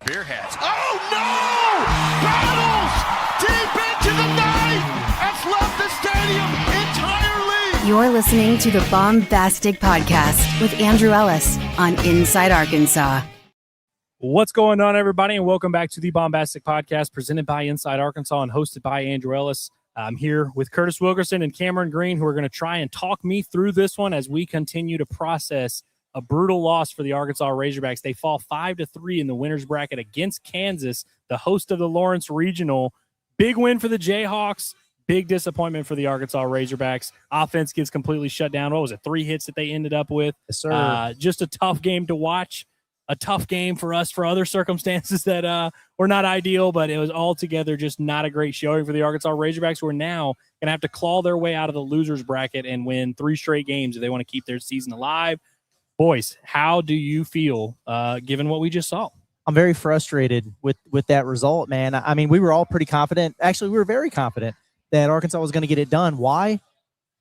Beer hats. Oh, no! Battles deep into the night has left the stadium entirely. You're listening to the Baumbastic Podcast with Andrew Ellis on Inside Arkansas. What's going on, everybody, and welcome back to the Baumbastic Podcast presented by Inside Arkansas and hosted by Andrew Ellis. I'm here with Curtis Wilkerson and Cameron Green, who are going to try and talk me through this one as we continue to process a brutal loss for the Arkansas Razorbacks. They fall 5-3 in the winner's bracket against Kansas, the host of the Lawrence Regional. Big win for the Jayhawks. Big disappointment for the Arkansas Razorbacks. Offense gets completely shut down. What was it, 3 hits that they ended up with? Yes, sir. Just a tough game to watch. A tough game for us for other circumstances that were not ideal, but it was altogether just not a great showing for the Arkansas Razorbacks, who are now going to have to claw their way out of the loser's bracket and win 3 straight games if they want to keep their season alive. Boys, how do you feel given what we just saw? I'm very frustrated with that result, man. I mean, we were all pretty confident. Actually, we were very confident that Arkansas was going to get it done. Why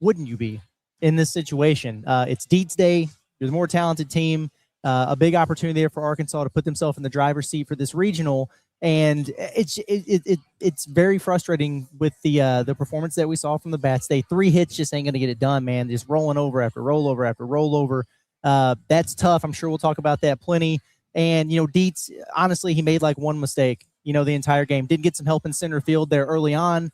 wouldn't you be in this situation? It's Deets Day. You're the more talented team. A big opportunity there for Arkansas to put themselves in the driver's seat for this regional. And it's very frustrating with the performance that we saw from the Bats. 3 hits just ain't going to get it done, man. Just rolling over after rollover after rollover. That's tough. I'm sure we'll talk about that plenty. And, Deets, honestly, he made like one mistake, the entire game. Didn't get some help in center field there early on.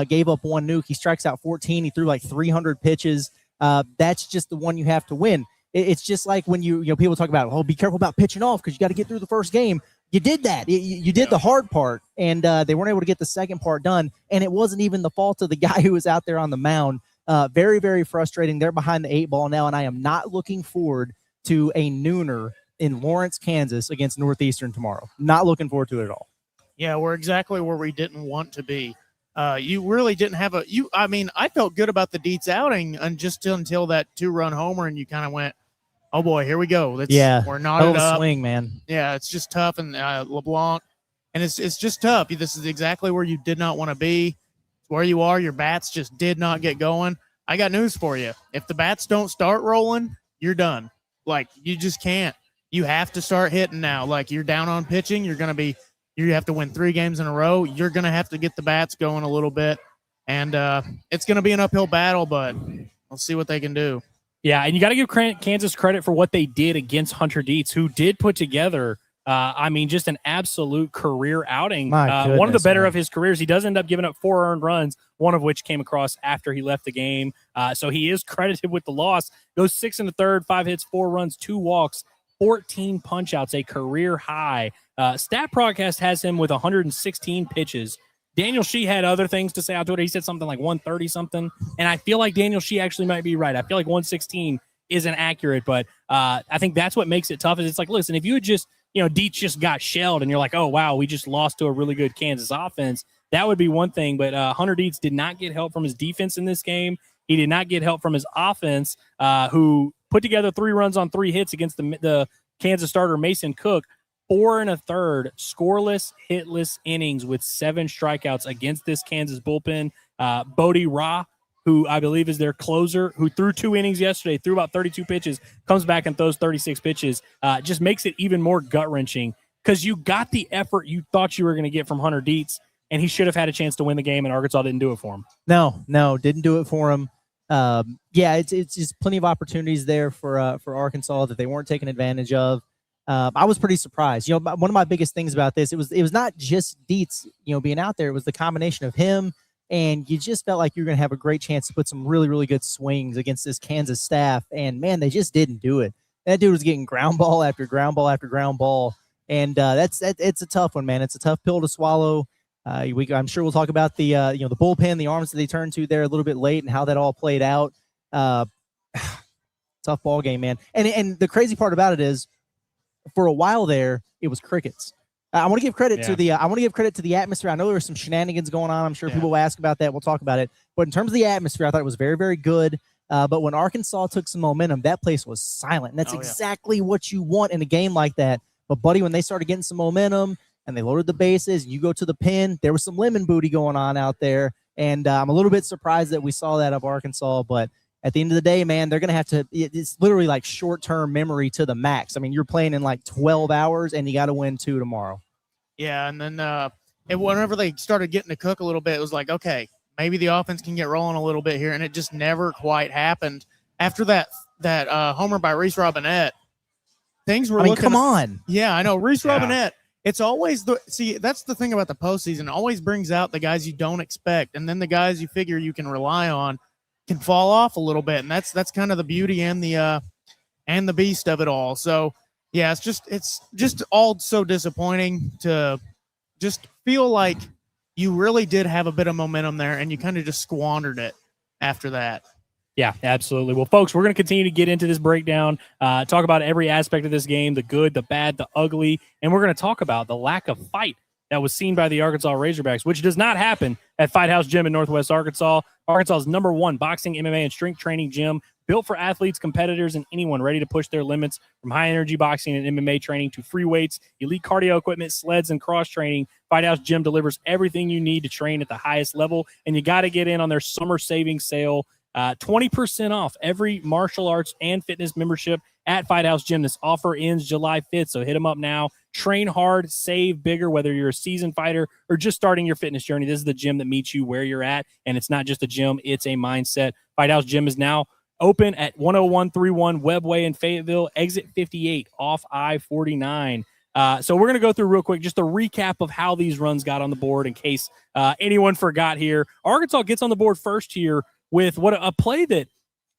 Gave up 1 nuke. He strikes out 14. He threw like 300 pitches. That's just the one you have to win. It's just like when people talk about, be careful about pitching off because you got to get through the first game. You did that. You did the hard part, and they weren't able to get the second part done. And it wasn't even the fault of the guy who was out there on the mound. Very, very frustrating. They're behind the 8 ball now, and I am not looking forward to a nooner in Lawrence, Kansas against Northeastern tomorrow. Not looking forward to it at all. Yeah, we're exactly where we didn't want to be. You really didn't have I felt good about the Deets outing just until that 2-run homer, and you kind of went, oh, boy, here we go. We're knotted up. Swing, man. Yeah, it's just tough, and LeBlanc, and it's just tough. This is exactly where you did not want to be. Where you are, your bats just did not get going. I got news for you. If the bats don't start rolling, you're done. Like, you just can't. You have to start hitting now. Like, you're down on pitching. You have to win 3 games in a row. You're going to have to get the bats going a little bit. And it's going to be an uphill battle, but we'll see what they can do. Yeah, and you got to give Kansas credit for what they did against Hunter Deets, who did put together just an absolute career outing. One of the better of his careers. He does end up giving up 4 earned runs, one of which came across after he left the game. So he is credited with the loss. Goes 6 1/3, 5 hits, 4 runs, 2 walks, 14 punch-outs, a career high. Stat Podcast has him with 116 pitches. Daniel Shee had other things to say out to it. He said something like 130-something, and I feel like Daniel Shee actually might be right. I feel like 116 isn't accurate, but I think that's what makes it tough. Is it's like, listen, if you had just Deets just got shelled and you're like, oh, wow, we just lost to a really good Kansas offense, that would be one thing. But Hunter Deets did not get help from his defense in this game. He did not get help from his offense, who put together 3 runs on 3 hits against the Kansas starter Mason Cook. 4 1/3 scoreless, hitless innings with 7 strikeouts against this Kansas bullpen. Bodie Ra, who I believe is their closer, who threw 2 innings yesterday, threw about 32 pitches, comes back and throws 36 pitches, just makes it even more gut-wrenching because you got the effort you thought you were going to get from Hunter Deets, and he should have had a chance to win the game, and Arkansas didn't do it for him. No, didn't do it for him. It's just plenty of opportunities there for Arkansas that they weren't taking advantage of. I was pretty surprised. One of my biggest things about this, it was not just Deets, being out there. It was the combination of him, and you just felt like you were going to have a great chance to put some really, really good swings against this Kansas staff. And, man, they just didn't do it. That dude was getting ground ball after ground ball after ground ball. And it's a tough one, man. It's a tough pill to swallow. I'm sure we'll talk about the bullpen, the arms that they turned to there a little bit late and how that all played out. Tough ball game, man. And the crazy part about it is, for a while there, it was crickets. I want to give credit to the atmosphere. I know there were some shenanigans going on. I'm sure people will ask about that. We'll talk about it. But in terms of the atmosphere, I thought it was very, very good. But when Arkansas took some momentum, that place was silent. And that's exactly what you want in a game like that. But, buddy, when they started getting some momentum and they loaded the bases, you go to the pin, there was some lemon booty going on out there. And I'm a little bit surprised that we saw that of Arkansas. But at the end of the day, man, they're going to have to – it's literally like short-term memory to the max. I mean, you're playing in like 12 hours, and you got to win 2 tomorrow. Yeah, and then whenever they started getting to cook a little bit, it was like, okay, maybe the offense can get rolling a little bit here, and it just never quite happened. After that homer by Reese Robinette, things were looking. Come on. Yeah, I know. Reese Robinette, it's always that's the thing about the postseason. It always brings out the guys you don't expect, and then the guys you figure you can rely on can fall off a little bit, and that's kind of the beauty and the beast of it all. So, yeah, it's just all so disappointing to just feel like you really did have a bit of momentum there, and you kind of just squandered it after that. Yeah, absolutely. Well, folks, we're going to continue to get into this breakdown, talk about every aspect of this game, the good, the bad, the ugly, and we're going to talk about the lack of fight that was seen by the Arkansas Razorbacks, which does not happen at Fight House Gym in Northwest Arkansas. Arkansas's #1 boxing, MMA, and strength training gym, built for athletes, competitors, and anyone ready to push their limits, from high-energy boxing and MMA training to free weights, elite cardio equipment, sleds, and cross-training. Fight House Gym delivers everything you need to train at the highest level, and you got to get in on their summer savings sale. 20% off every martial arts and fitness membership at Fight House Gym. This offer ends July 5th, so hit them up now. Train hard, save bigger, whether you're a seasoned fighter or just starting your fitness journey. This is the gym that meets you where you're at, and it's not just a gym, it's a mindset. Fight House Gym is now open at 10131 Webb Way in Fayetteville, exit 58 off I-49. So we're going to go through real quick just a recap of how these runs got on the board in case anyone forgot here. Arkansas gets on the board first here with a play that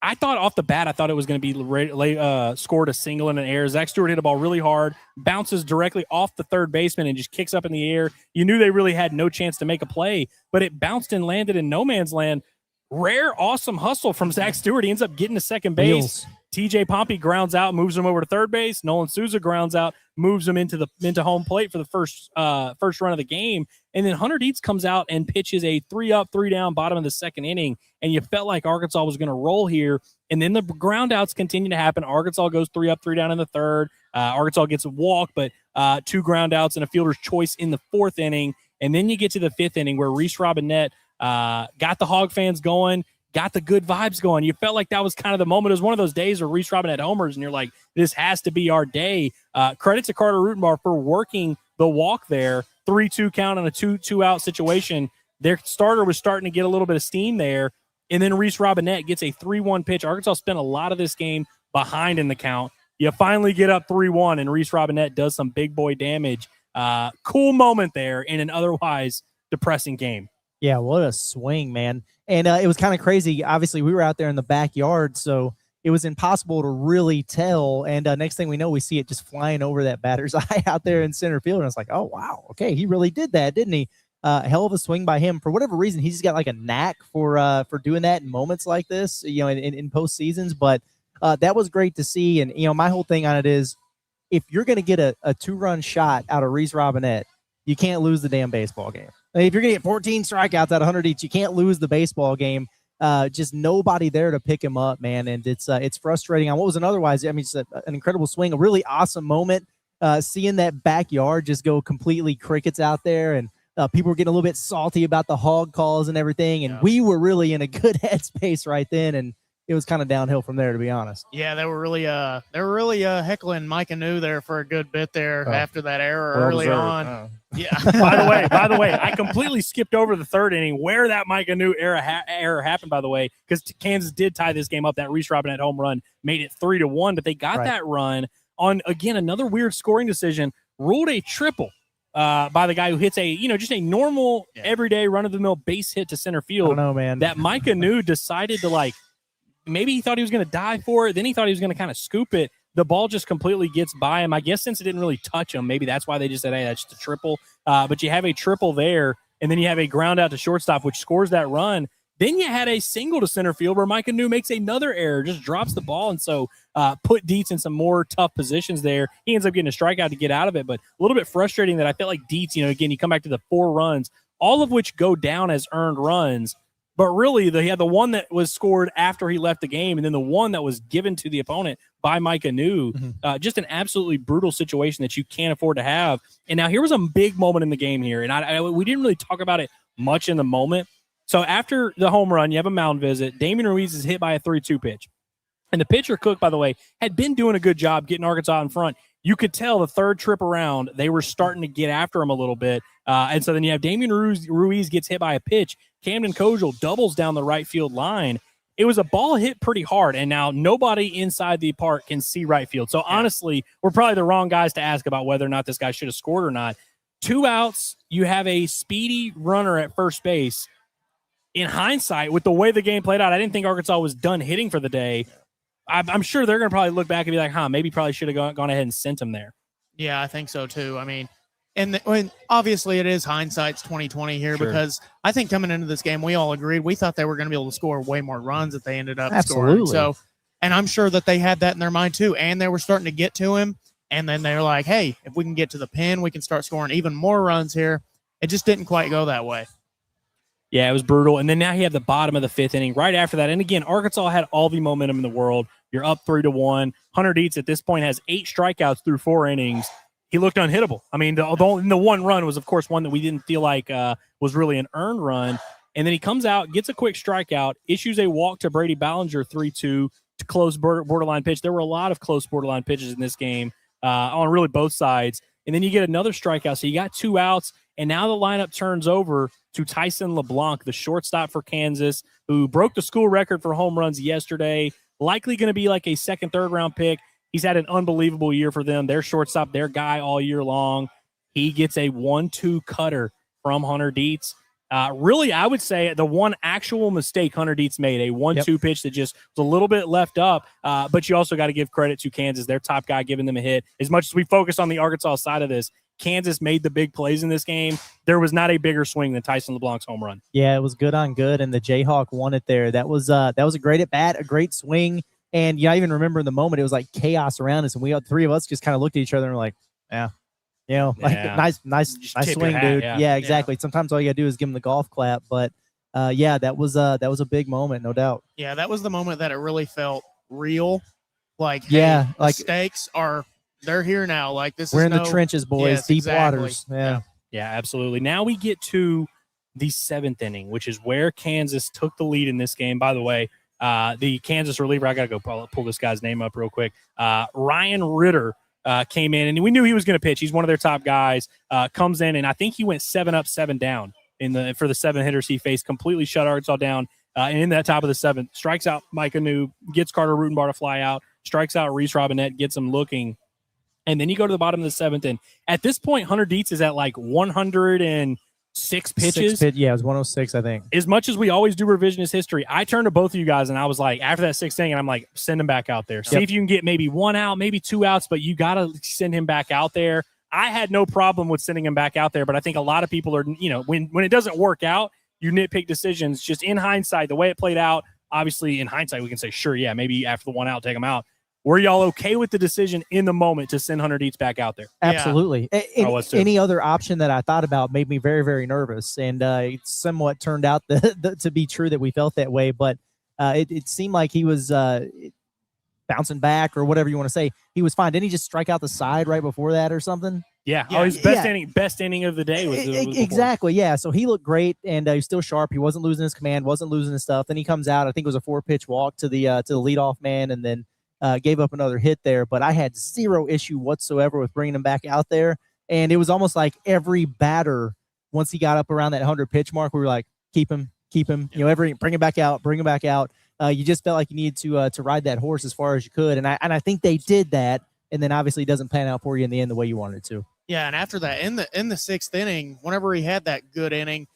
I thought off the bat, I thought it was going to be scored a single in an air. Zach Stewart hit a ball really hard, bounces directly off the third baseman and just kicks up in the air. You knew they really had no chance to make a play, but it bounced and landed in no man's land. Rare, awesome hustle from Zach Stewart. He ends up getting to second base. TJ Pompey grounds out, moves him over to third base. Nolan Souza grounds out, moves him into home plate for the first run of the game. And then Hunter Dietz comes out and pitches a 3-up, 3-down, bottom of the second inning. And you felt like Arkansas was going to roll here. And then the ground outs continue to happen. Arkansas goes 3-up, 3-down in the third. Arkansas gets a walk, but 2 ground outs and a fielder's choice in the fourth inning. And then you get to the fifth inning where Reese Robinette got the Hog fans going, got the good vibes going. You felt like that was kind of the moment. It was one of those days where Reese Robinette homers, and you're like, this has to be our day. Credit to Carter Rutenbar for working the walk there. 3-2 count on a 2-out situation. Their starter was starting to get a little bit of steam there, and then Reese Robinette gets a 3-1 pitch. Arkansas spent a lot of this game behind in the count. You finally get up 3-1, and Reese Robinette does some big boy damage. Cool moment there in an otherwise depressing game. Yeah, what a swing, man. And it was kind of crazy. Obviously, we were out there in the backyard, so it was impossible to really tell. And next thing we know, we see it just flying over that batter's eye out there in center field. And it's like, oh, wow, okay, he really did that, didn't he? Hell of a swing by him. For whatever reason, he's just got like a knack for doing that in moments like this, in postseasons. But that was great to see. And, my whole thing on it is, if you're going to get a 2-run shot out of Reese Robinette, you can't lose the damn baseball game. If you're going to get 14 strikeouts out of 100 each, you can't lose the baseball game. Just nobody there to pick him up, man. And it's frustrating on what was just an incredible swing, a really awesome moment. Seeing that backyard just go completely crickets out there, and people were getting a little bit salty about the hog calls and everything. And we were really in a good headspace right then. And it was kind of downhill from there, to be honest. Yeah, they were really heckling Mike Anu there for a good bit there after that error early on. Yeah. By the way, I completely skipped over the third inning where that Mike Anu error happened, by the way, because Kansas did tie this game up. That Reese Robinette home run made it 3-1, but they got that run on, again, another weird scoring decision, ruled a triple by the guy who hits just a normal, everyday run-of-the-mill base hit to center field. I don't know, man. That Mike Anu decided to, maybe he thought he was going to dive for it. Then he thought he was going to kind of scoop it. The ball just completely gets by him. I guess since it didn't really touch him, maybe that's why they just said, hey, that's just a triple. But you have a triple there, and then you have a ground out to shortstop, which scores that run. Then you had a single to center field where Mike Anu makes another error, just drops the ball, and so put Dietz in some more tough positions there. He ends up getting a strikeout to get out of it, but a little bit frustrating that I felt like Dietz, again, you come back to the 4 runs, all of which go down as earned runs. But really, he had the one that was scored after he left the game, and then the one that was given to the opponent by Mike Anu. Just an absolutely brutal situation that you can't afford to have. And now here was a big moment in the game here, and we didn't really talk about it much in the moment. So after the home run, you have a mound visit. Damian Ruiz is hit by a 3-2 pitch. And the pitcher, Cook, by the way, had been doing a good job getting Arkansas in front. you could tell the third trip around, they were starting to get after him a little bit. And so then you have Damian Ruiz gets hit by a pitch. Camden Kojal doubles down the right field line. It was a ball hit pretty hard, and now nobody inside the park can see right field. So, honestly, we're probably the wrong guys to ask about whether or not this guy should have scored or not. 2 outs, you have a speedy runner at first base. In hindsight, with the way the game played out, I didn't think Arkansas was done hitting for the day. I'm sure they're going to probably look back and be like, maybe probably should have gone ahead and sent him there. Yeah, I think so, too. I mean, and obviously it is hindsight's 2020 here because I think coming into this game, we all agreed. We thought they were going to be able to score way more runs that they ended up scoring. So, and I'm sure that they had that in their mind too. And they were starting to get to him. And then they were like, hey, if we can get to the pin, we can start scoring even more runs here. It just didn't quite go that way. Yeah, it was brutal. And then now he had the bottom of the 5th inning right after that. And again, Arkansas had all the momentum in the world. You're up 3-1. Hunter Dietz at this point has 8 strikeouts through 4 innings. He looked unhittable. I mean, the one run was, of course, one that we didn't feel like was really an earned run. And then he comes out, gets a quick strikeout, issues a walk to Brady Ballinger 3-2 to close borderline pitch. There were a lot of close borderline pitches in this game on really both sides. And then you get another strikeout. So you got 2 outs, and now the lineup turns over to Tyson LeBlanc, the shortstop for Kansas, who broke the school record for home runs yesterday. Likely going to be like a second, third round pick. He's had an unbelievable year for them. Their shortstop, their guy all year long. He gets a 1-2 cutter from Hunter Dietz. Really, I would say the one actual mistake Hunter Dietz made, a 1-2 pitch that just was a little bit left up. But you also got to give credit to Kansas, their top guy, giving them a hit. As much as we focus on the Arkansas side of this, Kansas made the big plays in this game. There was not a bigger swing than Tyson LeBlanc's home run. Yeah, it was good on good, and the Jayhawk won it there. That was a great at bat, a great swing. And I even remember in the moment, it was like chaos around us, and we all 3 of us just kind of looked at each other and were like, nice swing, dude. Yeah, exactly. Sometimes all you got to do is give him the golf clap. But, that was a big moment, no doubt. Yeah, that was the moment that it really felt real. Like, the stakes they're here now. Like, we're in the trenches, boys, deep waters. Yeah, absolutely. Now we get to the 7th inning, which is where Kansas took the lead in this game. By the way, the Kansas reliever, I got to go pull this guy's name up real quick. Ryan Ritter came in, and we knew he was going to pitch. He's one of their top guys. Comes in, and I think he went 7 up, 7 down for the 7 hitters he faced. Completely shut Arkansas down. And in that top of the 7th, strikes out Micah Noob, gets Carter Rutenbar to fly out, strikes out Reese Robinette, gets him looking. And then you go to the bottom of the 7th, and at this point, Hunter Dietz is at like 106 pitches. It was 106, I think. As much as we always do revisionist history, I turned to both of you guys, and I was like, after that 6th inning, and I'm like, send him back out there. See if you can get maybe 1 out, maybe 2 outs, but you got to send him back out there. I had no problem with sending him back out there, but I think a lot of people are, when it doesn't work out, you nitpick decisions. Just in hindsight, the way it played out, obviously in hindsight, we can say, sure, yeah, maybe after the 1 out, take him out. Were y'all okay with the decision in the moment to send Hunter Dietz back out there? Absolutely. I was too. Any other option that I thought about made me very, very nervous, and it somewhat turned out to be true that we felt that way, but it seemed like he was bouncing back or whatever you want to say. He was fine. Didn't he just strike out the side right before that or something? Yeah. His best inning of the day was exactly. Yeah. So he looked great, and he was still sharp. He wasn't losing his command, wasn't losing his stuff. Then he comes out. I think it was a 4-pitch walk to the leadoff man, and then gave up another hit there. But I had zero issue whatsoever with bringing him back out there. And it was almost like every batter, once he got up around that 100-pitch mark, we were like, keep him. Bring him back out. You just felt like you needed to ride that horse as far as you could. And I think they did that. And then obviously it doesn't pan out for you in the end the way you wanted it to. Yeah, and after that, in the 6th inning, whenever he had that good inning,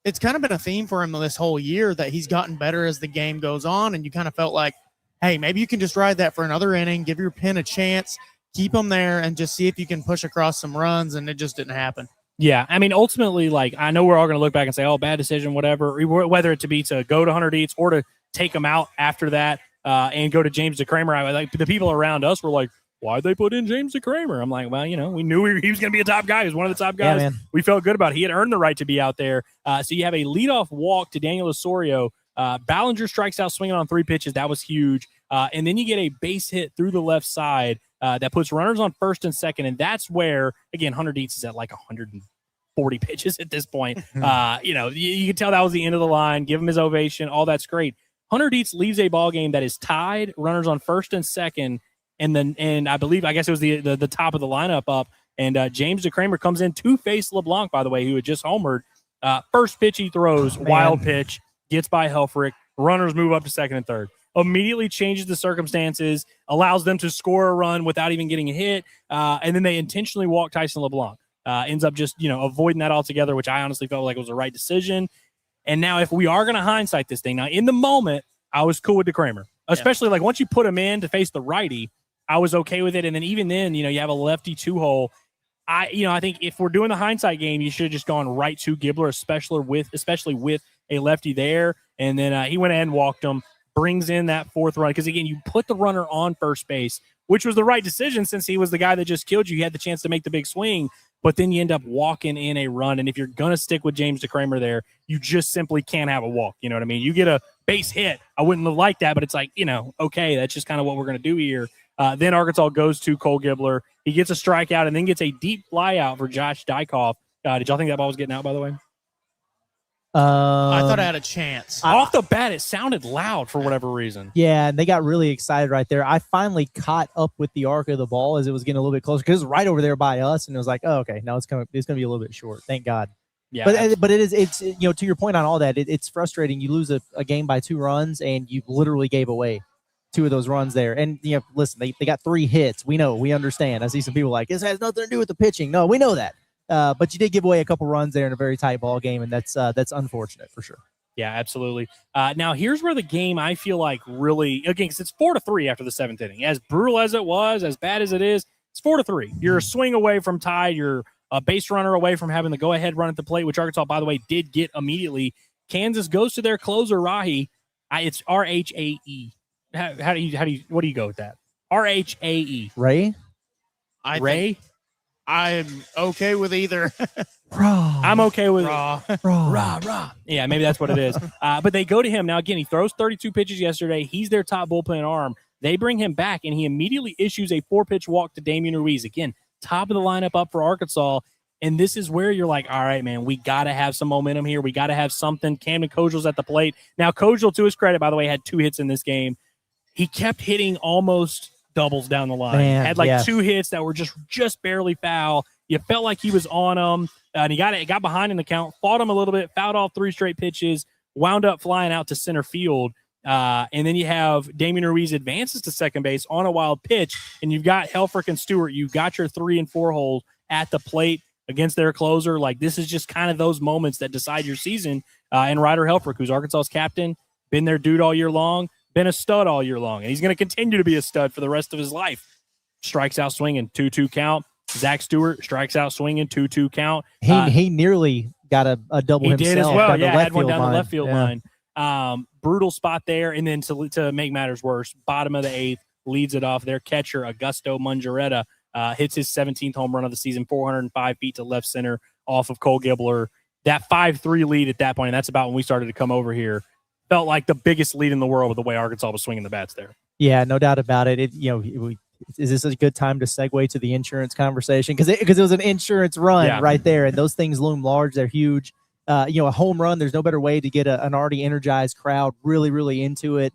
it's kind of been a theme for him this whole year that he's gotten better as the game goes on, and you kind of felt like, hey, maybe you can just ride that for another inning, give your pen a chance, keep him there, and just see if you can push across some runs, and it just didn't happen. Yeah, I mean, ultimately, like, I know we're all going to look back and say, oh, bad decision, whatever, whether it to go to Hunter Dietz or to take him out after that and go to James DeCramer. Like, the people around us were like, why'd they put in James DeCramer? I'm like, well, we knew he was going to be a top guy. He was one of the top guys. Yeah, we felt good about it. He had earned the right to be out there. So you have a leadoff walk to Daniel Osorio. Ballinger strikes out swinging on 3 pitches. That was huge. And then you get a base hit through the left side that puts runners on first and second. And that's where, again, Hunter Dietz is at like 140 pitches at this point. You can tell that was the end of the line. Give him his ovation. All that's great. Hunter Dietz leaves a ball game that is tied, runners on first and second. and I guess it was the top of the lineup up, and James DeCramer comes in to face LeBlanc, by the way, who had just homered. First pitch he throws, wild pitch, gets by Helfrich. Runners move up to second and third. Immediately changes the circumstances, allows them to score a run without even getting a hit, and then they intentionally walk Tyson LeBlanc. Ends up just avoiding that altogether, which I honestly felt like was the right decision. And now if we are going to hindsight this thing, now in the moment, I was cool with DeCramer, especially like once you put him in to face the righty, I was okay with it. And then even then, you have a lefty 2-hole. I think if we're doing the hindsight game, you should have just gone right to Gibbler, especially with a lefty there. And then he went ahead and walked him, brings in that fourth run. Because again, you put the runner on first base, which was the right decision since he was the guy that just killed you. You had the chance to make the big swing, but then you end up walking in a run. And if you're going to stick with James DeCramer there, you just simply can't have a walk. You know what I mean? You get a base hit. I wouldn't have liked that, but it's like, okay, that's just kind of what we're going to do here. Then Arkansas goes to Cole Gibbler. He gets a strikeout and then gets a deep fly out for Josh Dykoff. Did y'all think that ball was getting out, by the way? I thought I had a chance. Off the bat, it sounded loud for whatever reason. Yeah, and they got really excited right there. I finally caught up with the arc of the ball as it was getting a little bit closer because it was right over there by us, and it was like, oh, okay, no, it's going to be a little bit short. Thank God. Yeah, but it's to your point on all that, it's frustrating. You lose a game by 2 runs, and you literally gave away 2 of those runs there. And listen, they got 3 hits. We understand. I see some people like this has nothing to do with the pitching. No, we know that. But you did give away a couple runs there in a very tight ball game, and that's unfortunate for sure. Yeah, absolutely. Now here's where the game I feel like really again, because it's 4-3 after the 7th inning. As brutal as it was, as bad as it is, it's 4-3. You're a swing away from tied. You're a base runner away from having the go-ahead run at the plate, which Arkansas, by the way, did get immediately. Kansas goes to their closer, Rahe. It's RHAE. What do you go with that? RHAE. Ray? Ray? I'm okay with either. I'm okay with Raw. Raw. Yeah, maybe that's what it is. But they go to him. Now, again, he throws 32 pitches yesterday. He's their top bullpen arm. They bring him back, and he immediately issues a 4-pitch walk to Damian Ruiz. Again, top of the lineup up for Arkansas. And this is where you're like, all right, man, we got to have some momentum here. We got to have something. Camden Kojal's at the plate. Now, Kojal, to his credit, by the way, had 2 hits in this game. He kept hitting almost doubles down the line. Man, had like 2 hits that were just barely foul. You felt like he was on them. And he got behind in the count, fought him a little bit, fouled off 3 straight pitches, wound up flying out to center field. And then you have Damian Ruiz advances to second base on a wild pitch, and you've got Helfrich and Stewart. You've got your 3 and 4 holes at the plate against their closer. Like, this is just kind of those moments that decide your season. And Ryder Helfrich, who's Arkansas's captain, been their dude all year long, been a stud all year long, and he's going to continue to be a stud for the rest of his life. Strikes out swinging, 2-2 count. Zach Stewart strikes out swinging, 2-2 count. He nearly got a double himself. He did as well. Yeah, had one down line. the left field line. Brutal spot there. And then to make matters worse, bottom of the 8th, leads it off. Their catcher, Augusto Mungeretta, hits his 17th home run of the season, 405 feet to left center off of Cole Gibbler. That 5-3 lead at that point, and that's about when we started to come over here, felt like the biggest lead in the world with the way Arkansas was swinging the bats there. Yeah, no doubt about it. Is this a good time to segue to the insurance conversation? Because it was an insurance run right there, and those things loom large. They're huge. A home run, there's no better way to get an already energized crowd really, really into it.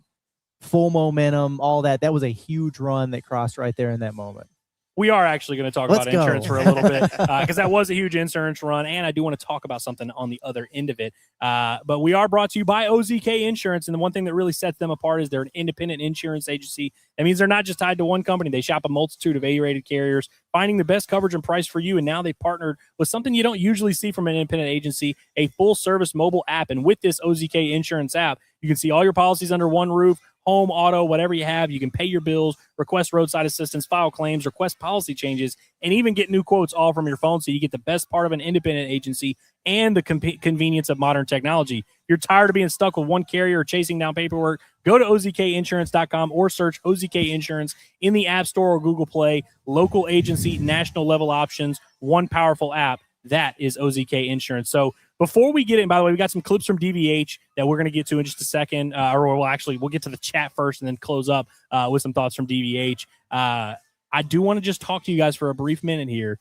Full momentum, all that. That was a huge run that crossed right there in that moment. We are actually going to talk about insurance for a little bit because that was a huge insurance run, and I do want to talk about something on the other end of it. But we are brought to you by OZK Insurance, and the one thing that really sets them apart is they're an independent insurance agency. That means they're not just tied to one company. They shop a multitude of A-rated carriers, finding the best coverage and price for you, and now they partnered with something you don't usually see from an independent agency, a full-service mobile app. And with this OZK Insurance app, you can see all your policies under one roof, home, auto, whatever you have. You can pay your bills, request roadside assistance, file claims, request policy changes, and even get new quotes all from your phone, so you get the best part of an independent agency and the convenience of modern technology. You're tired of being stuck with one carrier or chasing down paperwork? Go to ozkinsurance.com or search OZK Insurance in the App Store or Google Play. Local agency, national level options, one powerful app. That is OZK Insurance. So before we get in, by the way, we got some clips from DVH that we're going to get to in just a second. We'll get to the chat first and then close up with some thoughts from DVH. I do want to just talk to you guys for a brief minute here.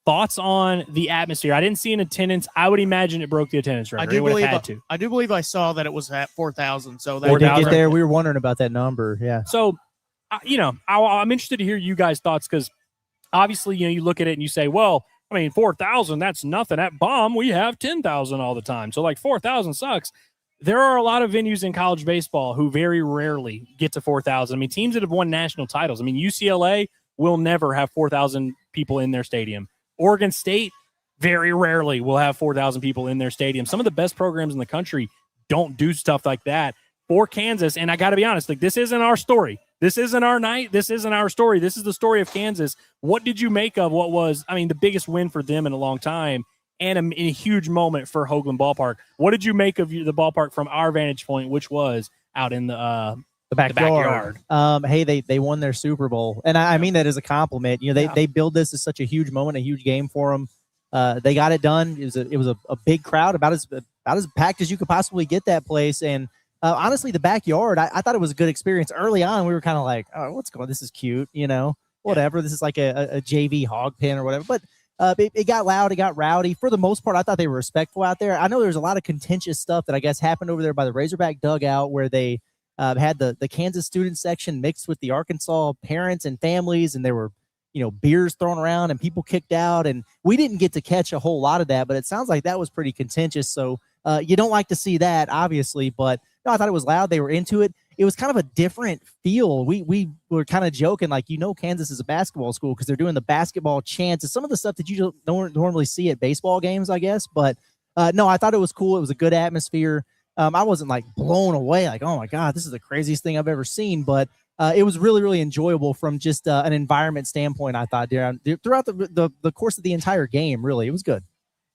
Thoughts on the atmosphere? I didn't see an attendance. I would imagine it broke the attendance record. I do believe I saw that it was at 4,000. So that did get there. We were wondering about that number. Yeah. So I'm interested to hear you guys' thoughts because obviously, you look at it and you say, well, 4,000, that's nothing. At Baum, we have 10,000 all the time. So 4,000 sucks. There are a lot of venues in college baseball who very rarely get to 4,000. Teams that have won national titles. UCLA will never have 4,000 people in their stadium. Oregon State very rarely will have 4,000 people in their stadium. Some of the best programs in the country don't do stuff like that. For Kansas, and I got to be honest, this isn't our story. This isn't our night. This isn't our story. This is the story of Kansas. What did you make of what was, the biggest win for them in a long time and a huge moment for Hoagland Ballpark? What did you make of the ballpark from our vantage point, which was out in the backyard? Hey, they won their Super Bowl, and I mean that as a compliment. They build this as such a huge moment, a huge game for them. They got it done. It was a big crowd, about as packed as you could possibly get that place, and honestly, the backyard, I thought it was a good experience. Early on, we were kind of like, oh, what's going on? This is cute, whatever. This is like a JV hog pen or whatever. But it got loud. It got rowdy. For the most part, I thought they were respectful out there. I know there's a lot of contentious stuff that I guess happened over there by the Razorback dugout where they had the Kansas student section mixed with the Arkansas parents and families, and there were, beers thrown around and people kicked out. And we didn't get to catch a whole lot of that, but it sounds like that was pretty contentious. So you don't like to see that, obviously, but no, I thought it was loud. They were into it. It was kind of a different feel. We were kind of joking, like, Kansas is a basketball school because they're doing the basketball chants. Some of the stuff that you don't normally see at baseball games, I guess. But no, I thought it was cool. It was a good atmosphere. I wasn't blown away, oh my God, this is the craziest thing I've ever seen. But it was really, really enjoyable from just an environment standpoint, I thought, throughout the course of the entire game. Really, it was good.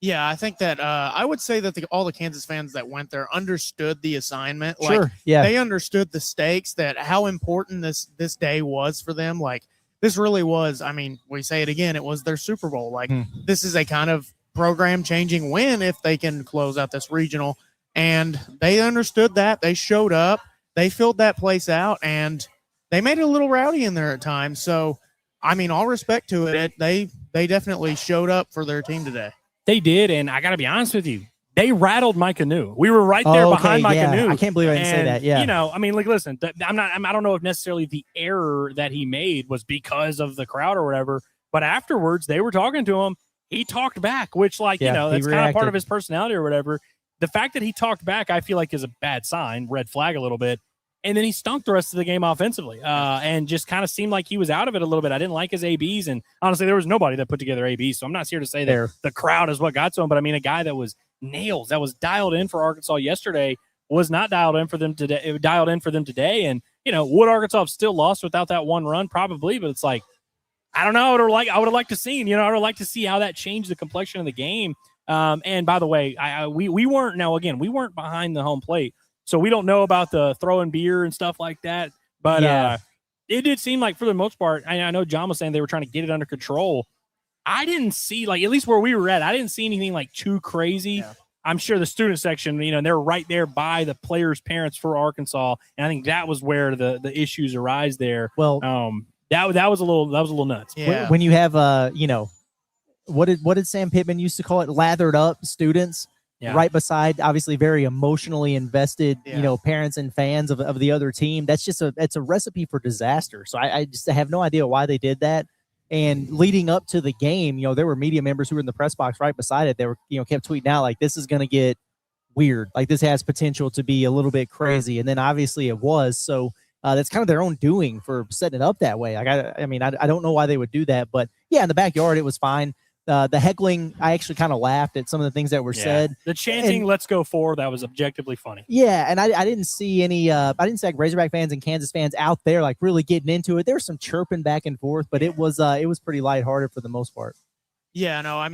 Yeah, I think that I would say that all the Kansas fans that went there understood the assignment. Sure, yeah. They understood the stakes, that how important this day was for them. This really was, we say it again, it was their Super Bowl. This is a kind of program-changing win if they can close out this regional. And they understood that. They showed up. They filled that place out, and they made it a little rowdy in there at times. So, all respect to it. They definitely showed up for their team today. They did, and I got to be honest with you, they rattled my canoe. We were right there behind my canoe. I can't believe I didn't say that. Yeah, listen, I don't know if necessarily the error that he made was because of the crowd or whatever, but afterwards they were talking to him. He talked back, which that's kind of part of his personality or whatever. The fact that he talked back, I feel like is a bad sign, red flag a little bit. And then he stunk the rest of the game offensively and just kind of seemed like he was out of it a little bit. I didn't like his ABs. And honestly, there was nobody that put together ABs. So I'm not here to say that the crowd is what got to him. But a guy that was nails, that was dialed in for Arkansas yesterday, was not dialed in for them today. It dialed in for them today. And, would Arkansas have still lost without that one run? Probably. But it's I don't know. I would have liked to see, I would have liked to see how that changed the complexion of the game. And by the way, we weren't behind the home plate. So we don't know about the throwing beer and stuff like that. But it did seem like for the most part, I know John was saying they were trying to get it under control. I didn't see, at least where we were at, I didn't see anything too crazy. Yeah. I'm sure the student section, they're right there by the players' parents for Arkansas. And I think that was where the issues arise there. Well, that was a little nuts. Yeah. When you have, what did Sam Pittman used to call it? Lathered up students. Yeah. Right beside, obviously, very emotionally invested, parents and fans of the other team. That's just it's a recipe for disaster. So I just have no idea why they did that. And leading up to the game, there were media members who were in the press box right beside it. They were, kept tweeting out this is going to get weird. This has potential to be a little bit crazy. And then obviously it was. So that's kind of their own doing for setting it up that way. I don't know why they would do that, but yeah, in the backyard it was fine. The heckling, I actually kind of laughed at some of the things that were said. The chanting, "Let's go forward," that was objectively funny. Yeah, and I didn't see any. I didn't see Razorback fans and Kansas fans out there really getting into it. There was some chirping back and forth, but it was pretty lighthearted for the most part. Yeah, no,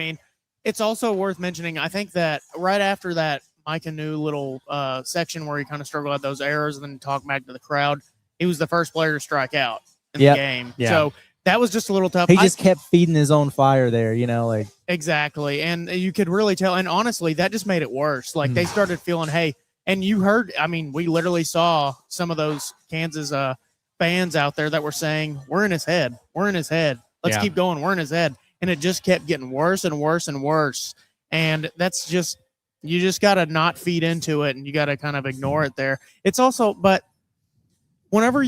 it's also worth mentioning. I think that right after that Mike Anu little section where he kind of struggled at those errors and then talked back to the crowd, he was the first player to strike out in the game. Yeah. So that was just a little tough. He just kept feeding his own fire there, Exactly. And you could really tell. And honestly, that just made it worse. They started feeling, hey, and you heard, we literally saw some of those Kansas fans out there that were saying, we're in his head. We're in his head. Let's keep going. We're in his head. And it just kept getting worse and worse and worse. And that's just, you just got to not feed into it and you got to kind of ignore it there. It's also, but whenever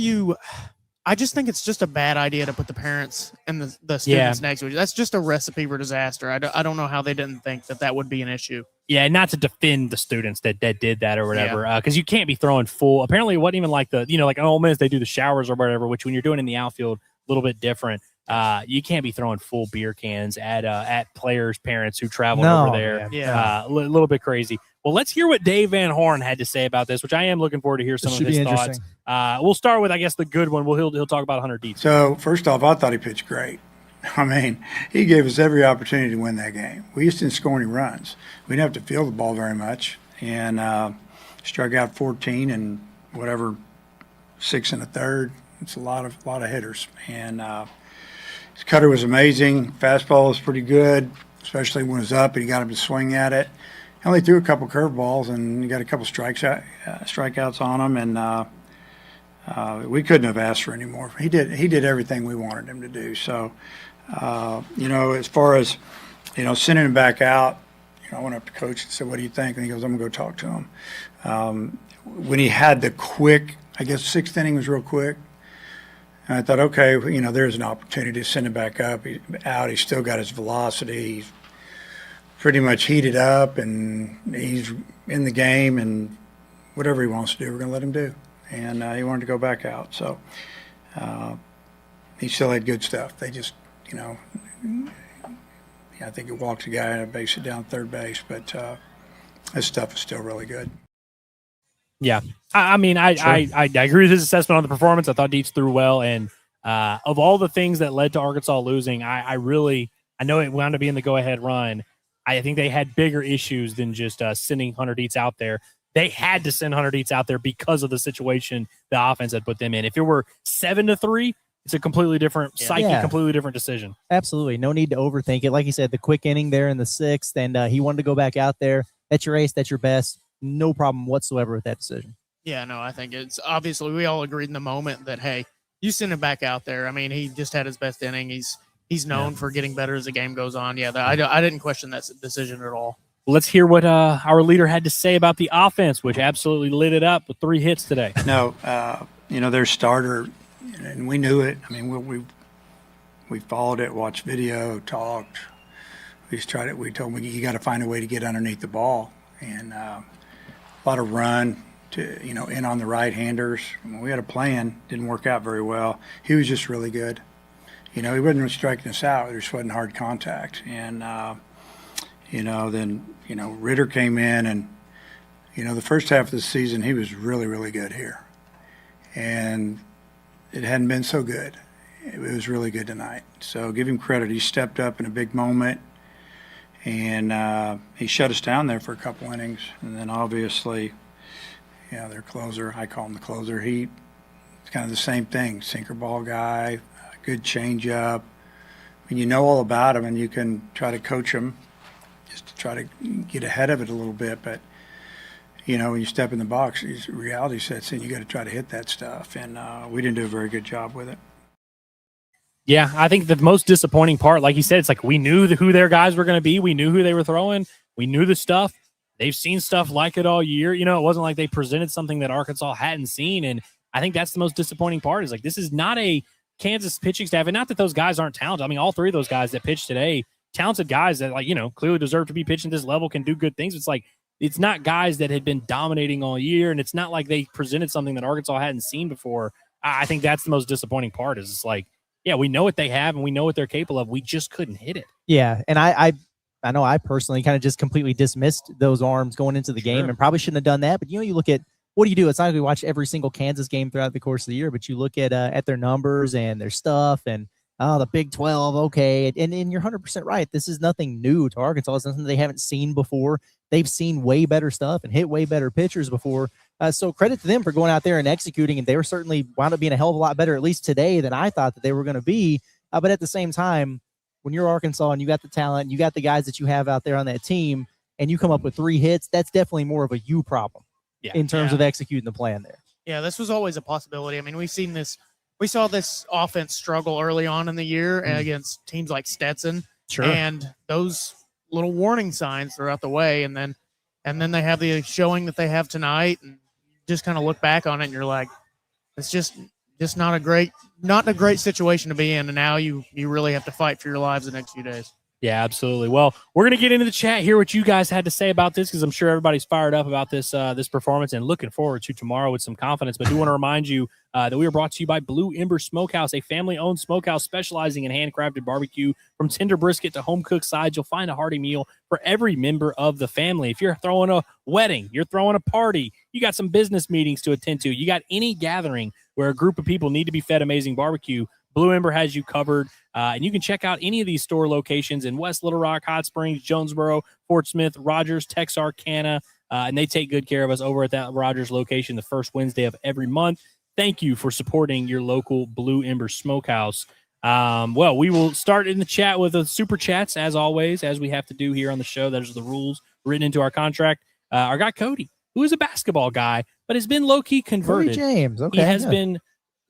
I just think it's just a bad idea to put the parents and the students next to each other. That's just a recipe for disaster. I don't know how they didn't think that would be an issue. Yeah, not to defend the students that did that or whatever, because you can't be throwing full. Apparently, it wasn't even like like Ole Miss, they do the showers or whatever, which when you're doing in the outfield, a little bit different. You can't be throwing full beer cans at players' parents who travel over there. A little bit crazy. Well, let's hear what Dave Van Horn had to say about this, which I am looking forward to hear some of his thoughts. We'll start with, I guess, the good one. He'll talk about Hunter Dietz. So, first off, I thought he pitched great. I mean, he gave us every opportunity to win that game. We just didn't score any runs. We didn't have to field the ball very much, and struck out 14 and whatever, 6 1/3. It's a lot of hitters, and his cutter was amazing. Fastball was pretty good, especially when it was up and he got him to swing at it. He only threw a couple curveballs and he got a couple strikeouts on him, and we couldn't have asked for any more. He did everything we wanted him to do. So, as far as sending him back out, I went up to coach and said, "What do you think?" And he goes, "I'm gonna go talk to him." When he had the quick, I guess 6th inning was real quick. And I thought, okay, there's an opportunity to send him back out. He's still got his velocity. He's pretty much heated up, and he's in the game, and whatever he wants to do, we're going to let him do. And he wanted to go back out. So he still had good stuff. They just, I think it walks a guy and base it down third base, but his stuff is still really good. Yeah. I mean, I agree with his assessment on the performance. I thought Dietz threw well. And of all the things that led to Arkansas losing, I know it wound up being the go-ahead run. I think they had bigger issues than just sending Hunter Dietz out there. They had to send Hunter Dietz out there because of the situation the offense had put them in. If it were 7-3, it's a completely different completely different decision. Absolutely. No need to overthink it. Like you said, the quick inning there in the 6th, and he wanted to go back out there. That's your ace. That's your best. No problem whatsoever with that decision. Yeah, no, I think it's obviously we all agreed in the moment that, hey, you send him back out there. I mean, he just had his best inning. He's known for getting better as the game goes on. Yeah, I didn't question that decision at all. Let's hear what our leader had to say about the offense, which absolutely lit it up with 3 hits today. No, their starter, and we knew it. I mean, we followed it, watched video, talked. We tried it. We told him you got to find a way to get underneath the ball, and a lot of run to in on the right-handers. We had a plan, didn't work out very well. He was just really good. He wasn't striking us out. There just wasn't hard contact, and then Ritter came in, and the first half of the season he was really, really good here, and it hadn't been so good. It was really good tonight. So give him credit. He stepped up in a big moment, and he shut us down there for a couple innings. And then obviously, their closer, I call him the closer. It's kind of the same thing. Sinker ball guy, good changeup. When you know all about him and you can try to coach him, just to try to get ahead of it a little bit. But when you step in the box, reality sets in. You got to try to hit that stuff, and we didn't do a very good job with it. Yeah, I think the most disappointing part, like you said, it's like we knew who their guys were going to be. We knew who they were throwing. We knew the stuff. They've seen stuff like it all year. It wasn't like they presented something that Arkansas hadn't seen, and I think that's the most disappointing part is like this is not a Kansas pitching staff, and not that those guys aren't talented. I mean, all 3 of those guys that pitched today, talented guys that clearly deserve to be pitching this level, can do good things. It's like it's not guys that had been dominating all year, and it's not like they presented something that Arkansas hadn't seen before. I think that's the most disappointing part is it's like, yeah, we know what they have and we know what they're capable of. We just couldn't hit it. Yeah, and I know I personally kind of just completely dismissed those arms going into the game and probably shouldn't have done that. But, you look at what do you do? It's not like we watch every single Kansas game throughout the course of the year, but you look at their numbers and their stuff and, the Big 12, okay. And you're 100% right. This is nothing new to Arkansas. It's nothing they haven't seen before. They've seen way better stuff and hit way better pitchers before. So credit to them for going out there and executing, and they were certainly wound up being a hell of a lot better, at least today, than I thought that they were going to be. But at the same time, when you're Arkansas and you got the talent, and you got the guys that you have out there on that team, and you come up with 3 hits, that's definitely more of a you problem in terms of executing the plan there. Yeah, this was always a possibility. I mean, we saw this offense struggle early on in the year against teams like Stetson. Sure. And those little warning signs are out the way, and then they have the showing that they have tonight, and just kind of look back on it and you're like, it's just just not a great situation to be in. And now you really have to fight for your lives the next few days. Yeah, absolutely. Well, we're going to get into the chat, hear what you guys had to say about this, because I'm sure everybody's fired up about this performance and looking forward to tomorrow with some confidence. But I do want to remind you that we are brought to you by Blue Ember Smokehouse, a family-owned smokehouse specializing in handcrafted barbecue. From tender brisket to home-cooked sides, you'll find a hearty meal for every member of the family. If you're throwing a wedding, you're throwing a party, you got some business meetings to attend to, you got any gathering where a group of people need to be fed amazing barbecue, Blue Ember has you covered, and you can check out any of these store locations in West Little Rock, Hot Springs, Jonesboro, Fort Smith, Rogers, Texarkana, and they take good care of us over at that Rogers location the first Wednesday of every month. Thank you for supporting your local Blue Ember Smokehouse. Well, we will start in the chat with the super chats, as always, as we have to do here on the show. Those are the rules written into our contract. Our guy Cody, who is a basketball guy, but has been low-key converted. Cody James, okay. He has been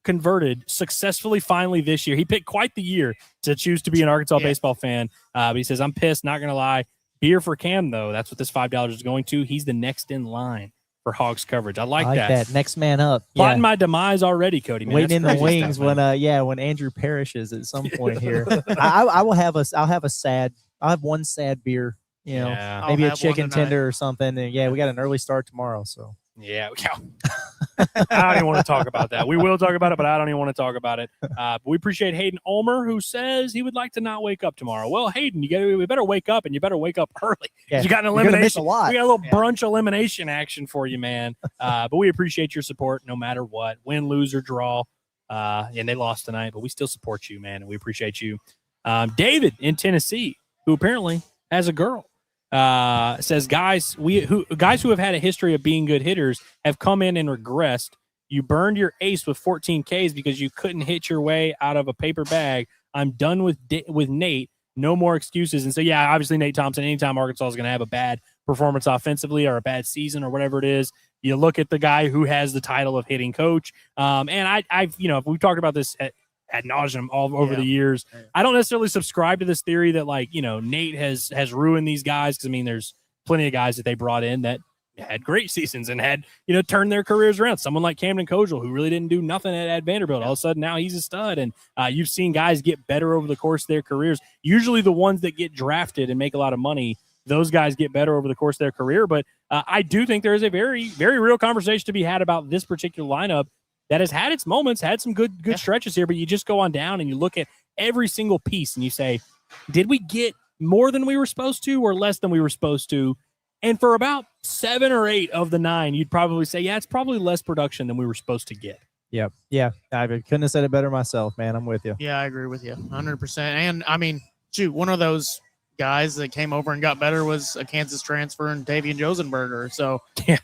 converted successfully finally this year. He picked quite the year to choose to be an Arkansas baseball fan. But he says, I'm pissed, not going to lie. Beer for Cam, though. That's what this $5 is going to. He's the next in line for Hogs coverage. I like that. Next man up. Plotting my demise already, Cody. Man. Waiting in the wings stuff, when Andrew perishes at some point here. I'll have one sad beer, maybe a chicken tender or something. And we got an early start tomorrow, so. Yeah. I don't even want to talk about that. We will talk about it, but I don't even want to talk about it. But we appreciate Hayden Ulmer, who says he would like to not wake up tomorrow. Well, Hayden, we better wake up, and you better wake up early. Yeah, you got an elimination. Miss a lot. We got a little brunch elimination action for you, man. But we appreciate your support no matter what, win, lose, or draw. And they lost tonight, but we still support you, man, and we appreciate you. David in Tennessee, who apparently has a girl. Says guys who have had a history of being good hitters have come in and regressed. You burned your ace with 14 Ks because you couldn't hit your way out of a paper bag. I'm done with Nate. No more excuses. And so, obviously Nate Thompson, anytime Arkansas is going to have a bad performance offensively or a bad season or whatever it is, you look at the guy who has the title of hitting coach. And I've we've talked about this ad nauseum all over the years. I don't necessarily subscribe to this theory that Nate has ruined these guys, because there's plenty of guys that they brought in that had great seasons and had turned their careers around. Someone like Camden Kojal, who really didn't do nothing at Vanderbilt, all of a sudden now he's a stud. And you've seen guys get better over the course of their careers. Usually the ones that get drafted and make a lot of money, those guys get better over the course of their career. But I do think there is a very, very real conversation to be had about this particular lineup that has had its moments, had some good stretches here, but you just go on down and you look at every single piece and you say, did we get more than we were supposed to or less than we were supposed to? And for about 7 or 8 of the 9, you'd probably say, it's probably less production than we were supposed to get. Yep. Yeah. I couldn't have said it better myself, man. I'm with you. Yeah, I agree with you 100%. And one of those guys that came over and got better was a Kansas transfer and Tavian Josenberger. So yeah.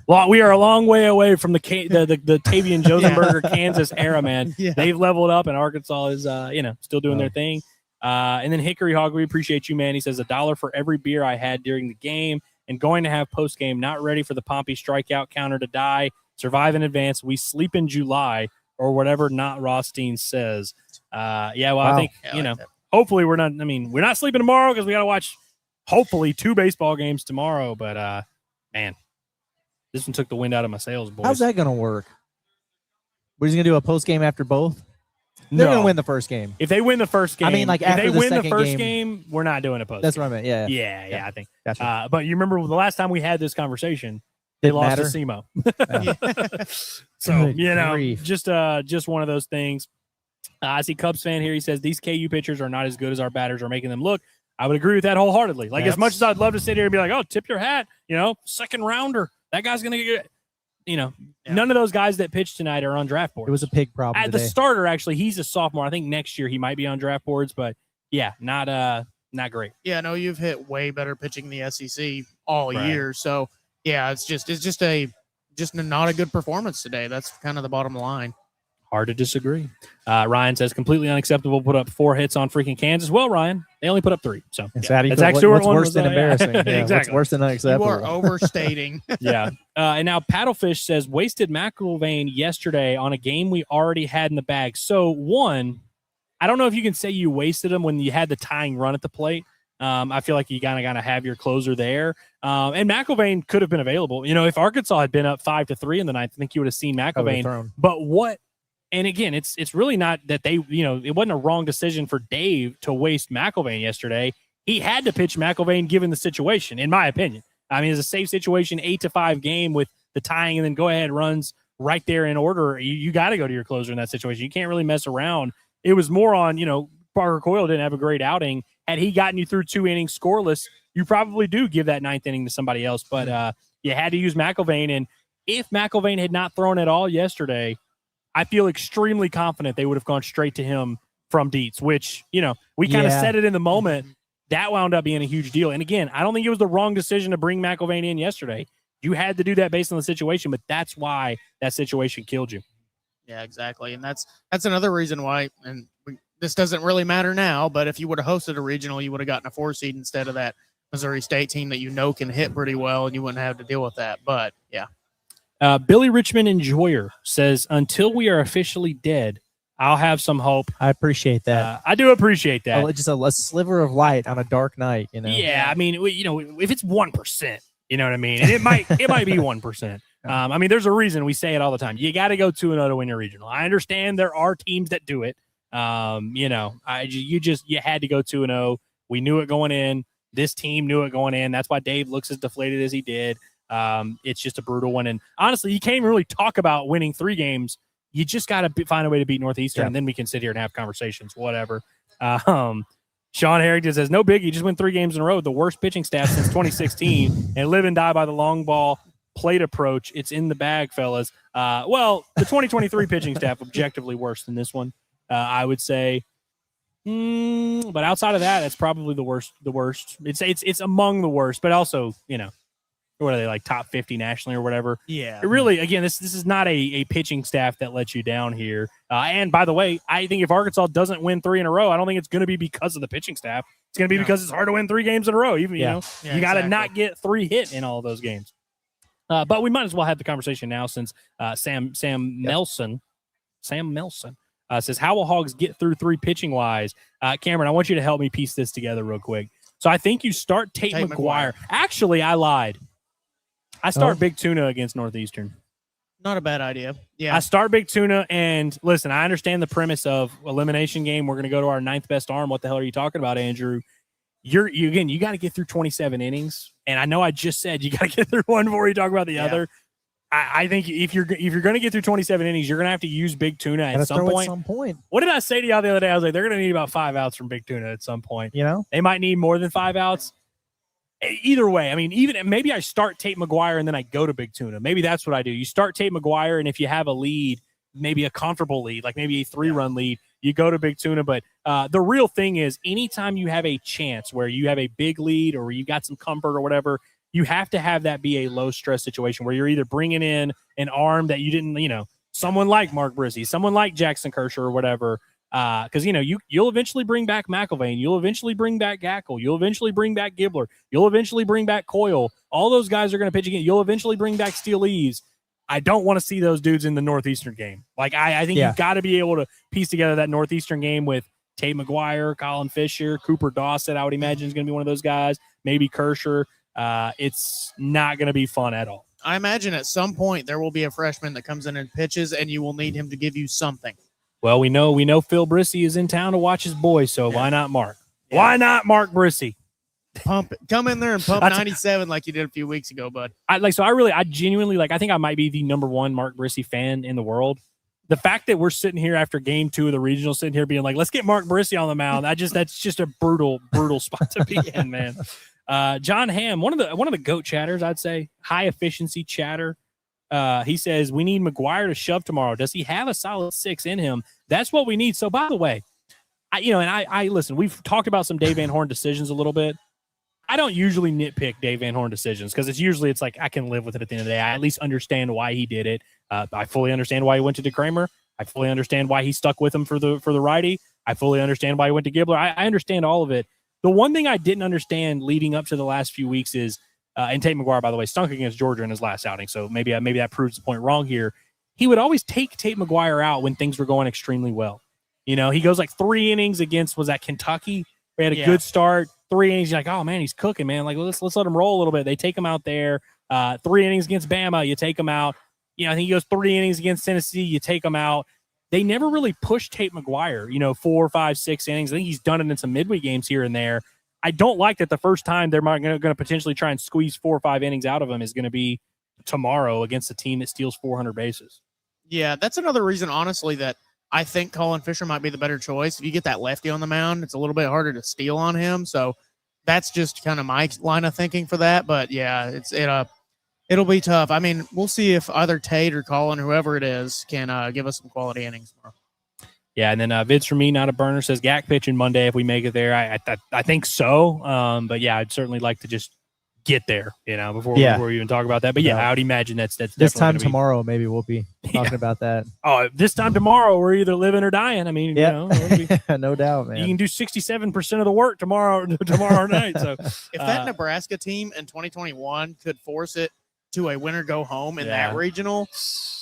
Well, we are a long way away from the Tavian Josenberger Kansas era, man. Yeah. They've leveled up, and Arkansas is still doing their thing. And then Hickory Hog, we appreciate you, man. He says $1 for every beer I had during the game, and going to have post game. Not ready for the Pompey strikeout counter to die. Survive in advance. We sleep in July, or whatever Not Rothstein says. I think hopefully we're not. We're not sleeping tomorrow because we got to watch hopefully 2 baseball games tomorrow. But man. This one took the wind out of my sails, boys. How's that going to work? We're just going to do a post game after both? They're going to win the first game. If they win the first game, if they win the first game, we're not doing a post. That's what I meant. Yeah, I think. Gotcha. But you remember the last time we had this conversation, they lost to SEMO. So, just one of those things. I see Cubs fan here. He says these KU pitchers are not as good as our batters are making them look. I would agree with that wholeheartedly. As much as I'd love to sit here and be like, oh, tip your hat, second rounder. That guy's going to get, none of those guys that pitched tonight are on draft boards. It was a pig problem today. The starter, actually, he's a sophomore. I think next year he might be on draft boards, but not great. Yeah, no, you've hit way better pitching in the SEC all year. So it's just not a good performance today. That's kind of the bottom line. Hard to disagree. Ryan says completely unacceptable. Put up 4 hits on freaking Kansas. Well, Ryan, they only put up 3. So that's actually what's worse than embarrassing. Exactly. What's worse than unacceptable. You are overstating. Yeah. And now Paddlefish says wasted McIlvain yesterday on a game we already had in the bag. So one, I don't know if you can say you wasted him when you had the tying run at the plate. I feel like you kind of got to have your closer there. And McIlvain could have been available. If Arkansas had been up 5-3 in the ninth, I think you would have seen McIlvain. But what And again, it's really not that they, it wasn't a wrong decision for Dave to waste McIlvain yesterday. He had to pitch McIlvain given the situation, in my opinion. I mean, it's a safe situation, 8-5 game with the tying and then go ahead runs right there in order. You got to go to your closer in that situation. You can't really mess around. It was more on, Parker Coyle didn't have a great outing. Had he gotten you through 2 innings scoreless, you probably do give that 9th inning to somebody else. But you had to use McIlvain. And if McIlvain had not thrown at all yesterday, I feel extremely confident they would have gone straight to him from Dietz, which, we kind of said it in the moment. That wound up being a huge deal. And again, I don't think it was the wrong decision to bring McIlvain in yesterday. You had to do that based on the situation, but that's why that situation killed you. Yeah, exactly. And that's another reason why, and this doesn't really matter now, but if you would have hosted a regional, you would have gotten a 4 seed instead of that Missouri State team that can hit pretty well, and you wouldn't have to deal with that. But, yeah. Billy Richmond Enjoyer says, until we are officially dead, I'll have some hope. I appreciate that. I do appreciate that. Just a sliver of light on a dark night, Yeah, I mean, if it's 1%, you know what I mean? And it might be 1%. I mean, there's a reason we say it all the time. You got to go 2-0 to win your regional. I understand there are teams that do it. You had to go 2-0. We knew it going in. This team knew it going in. That's why Dave looks as deflated as he did. It's just a brutal one. And honestly, you can't even really talk about winning 3 games. You just got to find a way to beat Northeastern, and then we can sit here and have conversations, whatever. Sean Harrington says, no biggie, just win 3 games in a row. The worst pitching staff since 2016, and live and die by the long ball plate approach. It's in the bag, fellas. The 2023 pitching staff objectively worse than this one, I would say. But outside of that, it's probably the worst. It's among the worst, but also, what are they, like top 50 nationally or whatever? Yeah. It really, again, this is not a pitching staff that lets you down here. And by the way, I think if Arkansas doesn't win 3 in a row, I don't think it's going to be because of the pitching staff. It's going to be because it's hard to win 3 games in a row. Even, you got to not get 3 hit in all of those games. But we might as well have the conversation now since Sam Melson says, how will Hogs get through 3 pitching wise? Cameron, I want you to help me piece this together real quick. So I think you start Tate McGuire. Actually, I lied. I start Big Tuna against Northeastern. Not a bad idea. Yeah. I start Big Tuna, and listen, I understand the premise of elimination game. We're going to go to our 9th best arm. What the hell are you talking about, Andrew? You got to get through 27 innings, and I know I just said you got to get through one before you talk about the other. I think if you're going to get through 27 innings, you're going to have to use Big Tuna at some point. What did I say to y'all the other day? I was like, they're going to need about 5 outs from Big Tuna at some point. They might need more than 5 outs. Either way, I mean, maybe I start Tate McGuire and then I go to Big Tuna. Maybe that's what I do. You start Tate McGuire, and if you have a lead, maybe a comfortable lead, like maybe a 3-run lead, you go to Big Tuna. But the real thing is, anytime you have a chance where you have a big lead or you got some comfort or whatever, you have to have that be a low-stress situation where you're either bringing in an arm that you didn't, someone like Mark Brissy, someone like Jackson Kershaw or whatever. Because you'll eventually bring back McIlvain, you'll eventually bring back Gackle, you'll eventually bring back Gibbler, you'll eventually bring back Coyle. All those guys are going to pitch again. You'll eventually bring back Steele Eves. I don't want to see those dudes in the Northeastern game. Like I think you've got to be able to piece together that Northeastern game with Tate McGuire, Colin Fisher, Cooper Dawson. I would imagine is going to be one of those guys. Maybe Kershaw. It's not going to be fun at all. I imagine at some point there will be a freshman that comes in and pitches, and you will need him to give you something. Well, we know Phil Brissy is in town to watch his boys, so why not Mark? Yeah. Why not Mark Brissy? Pump it. Come in there and pump 97 like you did a few weeks ago, bud. I genuinely I think I might be the #1 Mark Brissy fan in the world. The fact that we're sitting here after game 2 of the regional, sitting here being like, let's get Mark Brissy on the mound. That's just a brutal spot to be in, man. John Hamm, one of the GOAT chatters, I'd say, high efficiency chatter. He says, we need McGuire to shove tomorrow. Does he have a solid 6 in him? That's what we need. So, by the way, I listen, we've talked about some Dave Van Horn decisions a little bit. I don't usually nitpick Dave Van Horn decisions because it's like I can live with it at the end of the day. I at least understand why he did it. I fully understand why he went to DeKramer. I fully understand why he stuck with him for the righty. I fully understand why he went to Gibbler. I understand all of it. The one thing I didn't understand leading up to the last few weeks is, and Tate McGuire, by the way, stunk against Georgia in his last outing, so maybe that proves the point wrong here. He would always take Tate McGuire out when things were going extremely well. He goes like 3 innings against, was that Kentucky? We had a good start. 3 innings, you're like, oh, man, he's cooking, man. Like, let's let him roll a little bit. They take him out there. 3 innings against Bama, you take him out. I think he goes 3 innings against Tennessee, you take him out. they never really pushed Tate McGuire, 4, 5, 6 innings. I think he's done it in some midweek games here and there. I don't like that the first time they're going to potentially try and squeeze 4 or 5 innings out of him is going to be tomorrow against a team that steals 400 bases. Yeah, that's another reason, honestly, that I think Colin Fisher might be the better choice. If you get that lefty on the mound, it's a little bit harder to steal on him. So that's just kind of my line of thinking for that. But yeah, it'll be tough. I mean, we'll see if either Tate or Colin, whoever it is, can give us some quality innings tomorrow. Yeah, and then Vince from me, not a burner, says Gak pitching Monday if we make it there. I think so. But yeah, I'd certainly like to just get there, before we even talk about that. But yeah, I would imagine that's this time tomorrow. Maybe we'll be talking about that. Oh, this time tomorrow, we're either living or dying. I mean, no doubt, man. You can do 67% of the work tomorrow night. So if that Nebraska team in 2021 could force it to a winner go home in that regional,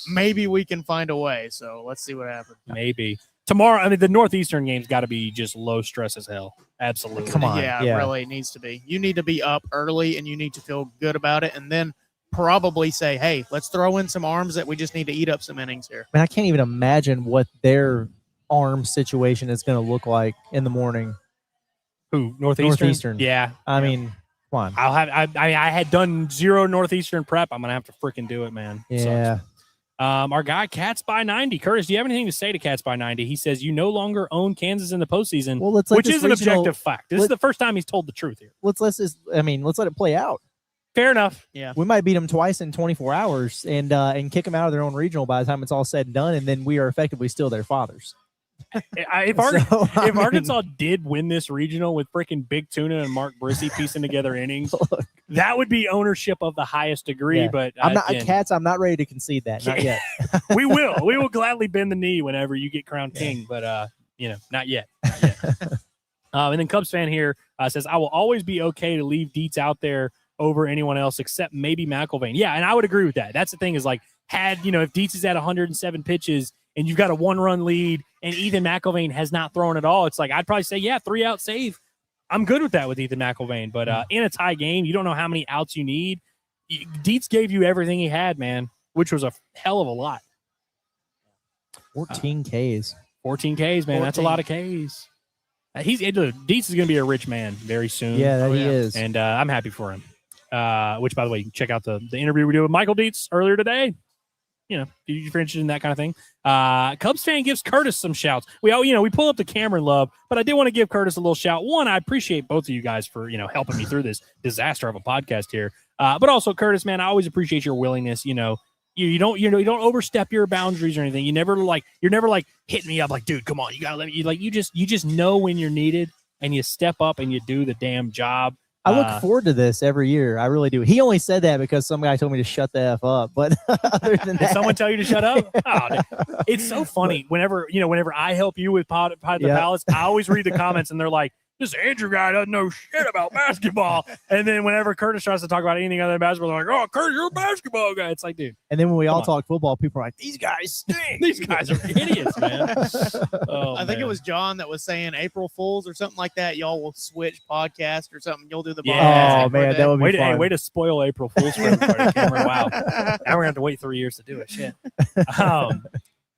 maybe we can find a way. So let's see what happens. Maybe. Tomorrow, I mean, the Northeastern game's got to be just low stress as hell. Absolutely. Come on. Yeah, really, it needs to be. You need to be up early, and you need to feel good about it, and then probably say, hey, let's throw in some arms that we just need to eat up some innings here. Man, I can't even imagine what their arm situation is going to look like in the morning. Who? Northeastern? Yeah. I mean, come on. I had done 0 Northeastern prep. I'm going to have to freaking do it, man. Yeah. Our guy, Cats by 90. Curtis, do you have anything to say to Cats by 90? He says, you no longer own Kansas in the postseason, which is an objective fact. This is the first time he's told the truth here. Let's let it play out. Fair enough. Yeah. We might beat them twice in 24 hours and kick them out of their own regional by the time it's all said and done, and then we are effectively still their fathers. If Arkansas did win this regional with freaking Big Tuna and Mark Brissy piecing together innings, that would be ownership of the highest degree. Yeah. But I'm not ready to concede that. Not yet. We will gladly bend the knee whenever you get crowned king, but not yet. And then Cubs fan here says, I will always be okay to leave Dietz out there over anyone else except maybe McIlvain. Yeah, and I would agree with that. That's the thing is like if Dietz is at 107 pitches and you've got a 1-run lead and Ethan McIlvain has not thrown at all, it's like I'd probably say, 3-out save. I'm good with that with Ethan McIlvain. But in a tie game, you don't know how many outs you need. Dietz gave you everything he had, man, which was a hell of a lot. 14 Ks. 14 Ks, man. That's a lot of Ks. Dietz is going to be a rich man very soon. Yeah, he is. And I'm happy for him. Which, by the way, you can check out the interview we did with Michael Dietz earlier today. If you're interested in that kind of thing. Cubs fan gives Curtis some shouts. We pull up the Cameron love, but I did want to give Curtis a little shout. One, I appreciate both of you guys for, helping me through this disaster of a podcast here. But also, Curtis, man, I always appreciate your willingness. You don't overstep your boundaries or anything. You're never like hitting me up like, dude, come on, you gotta let me. You just know when you're needed and you step up and you do the damn job. I look forward to this every year. I really do. He only said that because some guy told me to shut the F up. But other than that, did someone tell you to shut up? Oh, it's so funny. Whenever I help you with Pod the Palace, I always read the comments and they're like, this Andrew guy doesn't know shit about basketball. And then whenever Curtis tries to talk about anything other than basketball, they're like, oh, Curtis, you're a basketball guy. It's like, dude. And then when we all talk football, people are like, these guys stink. These guys are idiots, man. I think it was John that was saying April Fools or something like that. Y'all will switch podcast or something. You'll do the podcast. Oh, man, that would be fun. Way to spoil April Fools for everybody, Cameron. Wow. Now we're going to have to wait 3 years to do it. Shit.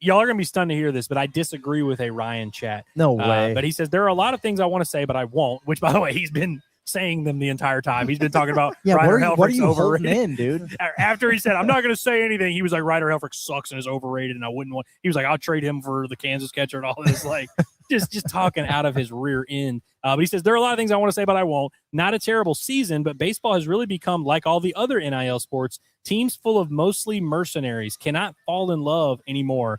Y'all are going to be stunned to hear this, but I disagree with a Ryan chat. No way. But he says, there are a lot of things I want to say, but I won't, which, by the way, he's been saying them the entire time. He's been talking about Ryder Helfrich's what are you overrated. Holding in, dude? After he said, I'm not going to say anything, he was like, Ryder Helfrich sucks and is overrated, and I wouldn't want – he was like, I'll trade him for the Kansas catcher and all this, like just talking out of his rear end. But he says, there are a lot of things I want to say, but I won't. Not a terrible season, but baseball has really become, like all the other NIL sports, teams full of mostly mercenaries, cannot fall in love anymore.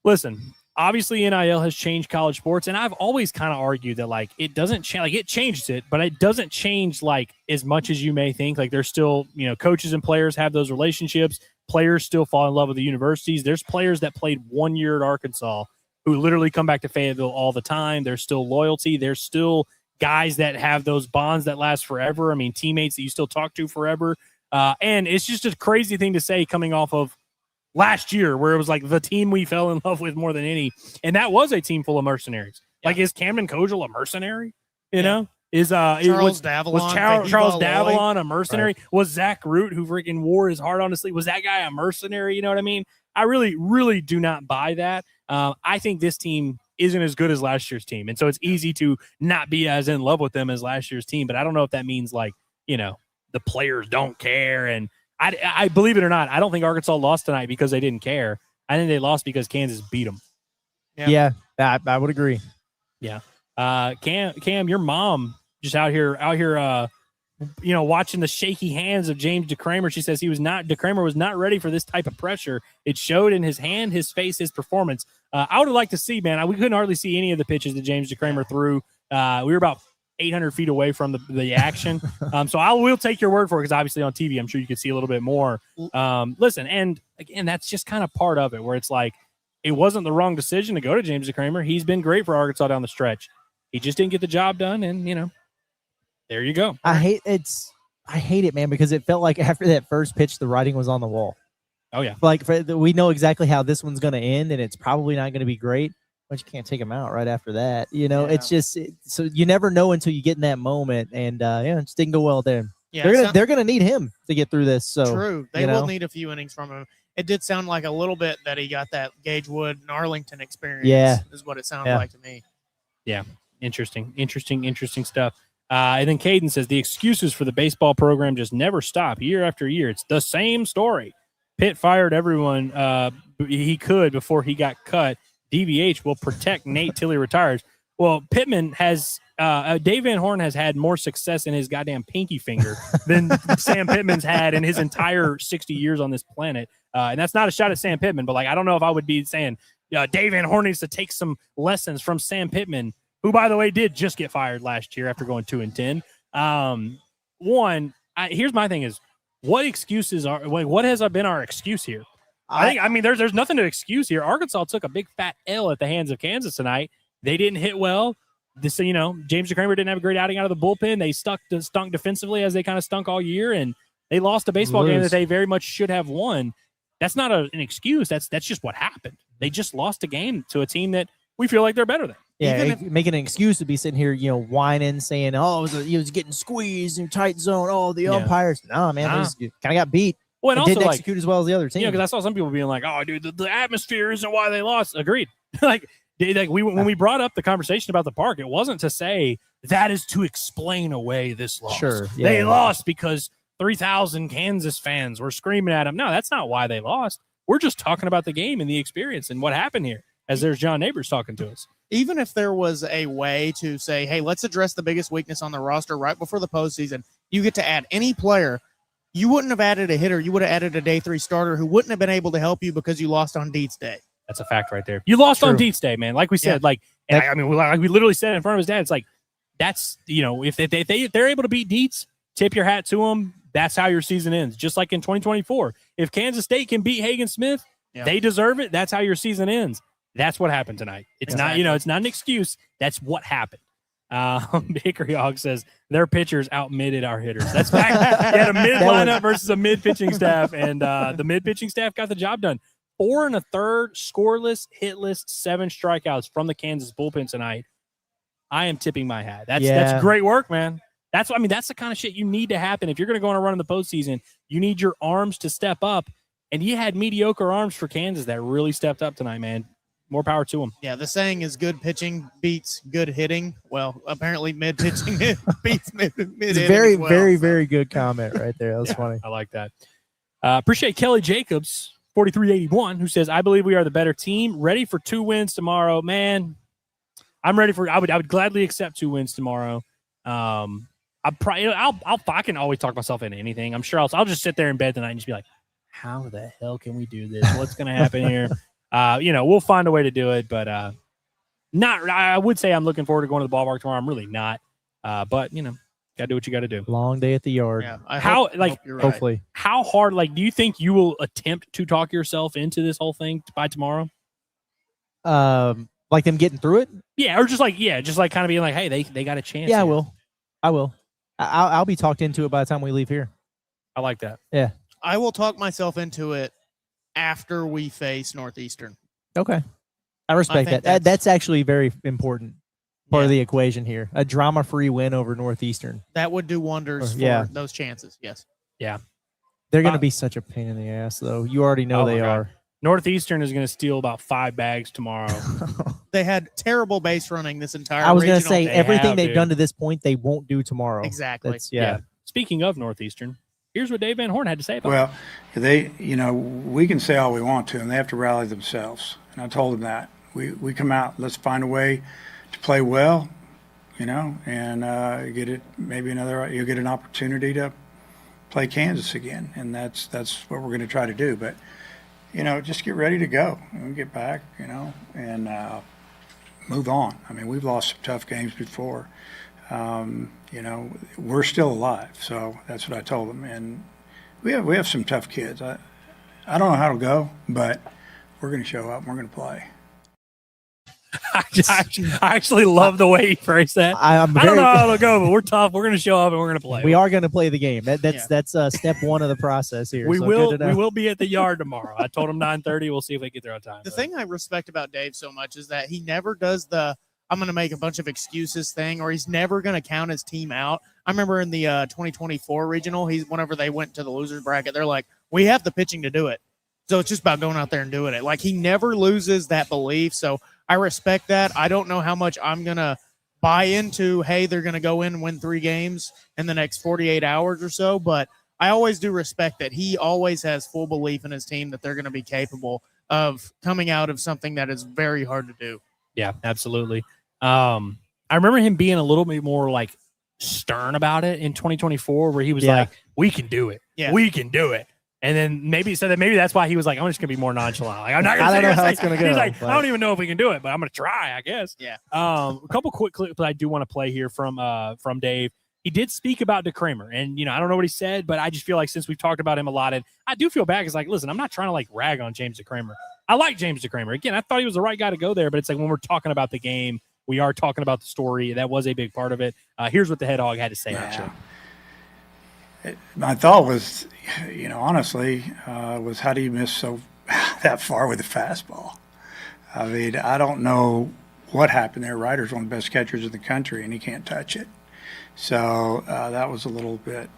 Listen, obviously NIL has changed college sports, and I've always kind of argued that like it doesn't change, like it changed it, but it doesn't change like as much as you may think. Like there's still, coaches and players have those relationships. Players still fall in love with the universities. There's players that played 1 year at Arkansas who literally come back to Fayetteville all the time. There's still loyalty. There's still guys that have those bonds that last forever. I mean, teammates that you still talk to forever. And it's just a crazy thing to say coming off of last year, where it was like the team we fell in love with more than any, and that was a team full of mercenaries. Yeah. Like, is Camden Kojal a mercenary? You know, Charles Davalon a mercenary? Right. Was Zach Root, who freaking wore his heart on his sleeve, was that guy a mercenary? You know what I mean? I really, really do not buy that. I think this team isn't as good as last year's team, and so it's easy to not be as in love with them as last year's team. But I don't know if that means the players don't care. And I believe it or not, I don't think Arkansas lost tonight because they didn't care. I think they lost because Kansas beat them. Yeah, I would agree. Yeah. Cam, your mom just out here, watching the shaky hands of James DeCramer. She says DeCramer was not ready for this type of pressure. It showed in his hand, his face, his performance. I would have liked to see, man. We couldn't hardly see any of the pitches that James DeCramer threw. We were about 800 feet away from the action. So I will take your word for it, because obviously on TV, I'm sure you could see a little bit more. Listen, and again, that's just kind of part of it, where it's like, it wasn't the wrong decision to go to James DeCramer. He's been great for Arkansas down the stretch. He just didn't get the job done, and there you go. I hate it, man, because it felt like after that first pitch, the writing was on the wall. Oh yeah, we know exactly how this one's going to end, and it's probably not going to be great. But you can't take him out right after that. It's just so you never know until you get in that moment, and it just didn't go well there. Yeah, they're gonna need him to get through this. So true, they will need a few innings from him. It did sound like a little bit that he got that Gage Wood and Arlington experience. Yeah, is what it sounded like to me. Yeah, interesting stuff. And then Caden says the excuses for the baseball program just never stop year after year. It's the same story. Pitt fired everyone he could before he got cut. DVH will protect Nate till he retires. Well, Pittman has Dave Van Horn has had more success in his goddamn pinky finger than Sam Pittman's had in his entire 60 years on this planet. And that's not a shot at Sam Pittman, but I don't know if I would be saying Dave Van Horn needs to take some lessons from Sam Pittman, who, by the way, did just get fired last year after going 2-10. Here's my thing is, what excuses what has been our excuse here? I mean, there's nothing to excuse here. Arkansas took a big fat L at the hands of Kansas tonight. They didn't hit well. James DeCramer didn't have a great outing out of the bullpen. They stunk defensively, as they kind of stunk all year, and they lost a baseball game that they very much should have won. That's not an excuse. That's just what happened. They just lost a game to a team that we feel like they're better than. Yeah, making an excuse to be sitting here, whining, saying, he was getting squeezed in tight zone. Oh, the umpires. No, man, they kind of got beat. Well, and also, didn't execute as well as the other team. Because I saw some people being like, "Oh, dude, the atmosphere isn't why they lost." Agreed. When we brought up the conversation about the park, it wasn't to say that is to explain away this loss. Sure, they lost because 3,000 Kansas fans were screaming at them. No, that's not why they lost. We're just talking about the game and the experience and what happened here. As there's John Neighbors talking to us. Even if there was a way to say, "Hey, let's address the biggest weakness on the roster right before the postseason," you get to add any player. You wouldn't have added a hitter. You would have added a day 3 starter who wouldn't have been able to help you because you lost on Dietz Day. That's a fact right there. You lost on Dietz Day, man. Like we said, we literally said it in front of his dad. It's like, that's, if they're able to beat Dietz, tip your hat to them. That's how your season ends. Just like in 2024. If Kansas State can beat Hagen Smith, they deserve it. That's how your season ends. That's what happened tonight. It's not, it's not an excuse. That's what happened. Hickory Hog says their pitchers outmitted our hitters. That's fact. They had a mid lineup versus a mid pitching staff, and the mid pitching staff got the job done. 4 1/3 scoreless, hitless, 7 strikeouts from the Kansas bullpen tonight. I am tipping my hat. That's great work, man. That's the kind of shit you need to happen if you're going to go on a run in the postseason. You need your arms to step up, and you had mediocre arms for Kansas that really stepped up tonight, man. More power to them. Yeah, the saying is good pitching beats good hitting. Well, apparently mid pitching beats mid hitting. It's a very, very good comment right there. That was funny. I like that. Appreciate Kelly Jacobs, 4381, who says, "I believe we are the better team. Ready for 2 wins tomorrow, man. I'm ready for. I would gladly accept 2 wins tomorrow. I can always talk myself into anything. I'm sure I'll just sit there in bed tonight and just be like, how the hell can we do this? What's going to happen here? We'll find a way to do it, but I would say I'm looking forward to going to the ballpark tomorrow. I'm really not. But gotta do what you gotta do. Long day at the yard. Yeah, hope you're right. Hopefully. How hard, do you think you will attempt to talk yourself into this whole thing by tomorrow? Like them getting through it? Yeah, or just kind of being like, hey, they got a chance. Yeah, here. I will. I'll be talked into it by the time we leave here. I like that. Yeah. I will talk myself into it after we face Northeastern. Okay. I respect that. That's actually very important. part of the equation here. A drama-free win over Northeastern. That would do wonders for those chances. Yes. Yeah. They're going to be such a pain in the ass, though. You already know they are. Northeastern is going to steal about 5 bags tomorrow. They had terrible base running this entire I was going to say, They everything have, they've dude. done to this point, they won't do tomorrow. Exactly. Yeah. Speaking of Northeastern, here's what Dave Van Horn had to say about Well, we can say all we want to, and they have to rally themselves. And I told them that. We come out, let's find a way to play well, and get it. Maybe you'll get an opportunity to play Kansas again, and that's what we're going to try to do. But just get ready to go and get back, and move on. I mean, we've lost some tough games before. We're still alive, so that's what I told them. And we have some tough kids. I don't know how it'll go, but we're going to show up and we're going to play. I actually love the way he phrased that. I don't know how it'll go, but we're tough. We're going to show up and we're going to play. We are going to play the game. That's step one of the process here. We will be at the yard tomorrow. I told him 9:30. We'll see if we get there on time. The thing I respect about Dave so much is that he never does the I'm going to make a bunch of excuses thing, or he's never going to count his team out. I remember in the 2024 regional, whenever they went to the losers bracket, they're like, we have the pitching to do it. So it's just about going out there and doing it. Like, he never loses that belief. So I respect that. I don't know how much I'm going to buy into, hey, they're going to go in and win 3 games in the next 48 hours or so. But I always do respect that he always has full belief in his team that they're going to be capable of coming out of something that is very hard to do. Yeah, absolutely. I remember him being a little bit more like stern about it in 2024, where he was like, we can do it. Yeah. We can do it. And then maybe that's why he was like, I'm just going to be more nonchalant. Like, I'm not going to say how it's going to go. He's like, I don't even know if we can do it, but I'm going to try, I guess. Yeah. A couple quick clips I do want to play here from Dave. He did speak about DeCramer, and I don't know what he said, but I just feel like since we've talked about him a lot, and I do feel bad because, like, listen, I'm not trying to like rag on James DeCramer. I like James DeCramer. Again, I thought he was the right guy to go there, but it's like when we're talking about the game, we are talking about the story. That was a big part of it. Here's what the head hog had to say. Actually, my thought was, honestly, was how do you miss that far with the fastball? I mean, I don't know what happened there. Ryder's one of the best catchers in the country, and he can't touch it. So that was a little bit.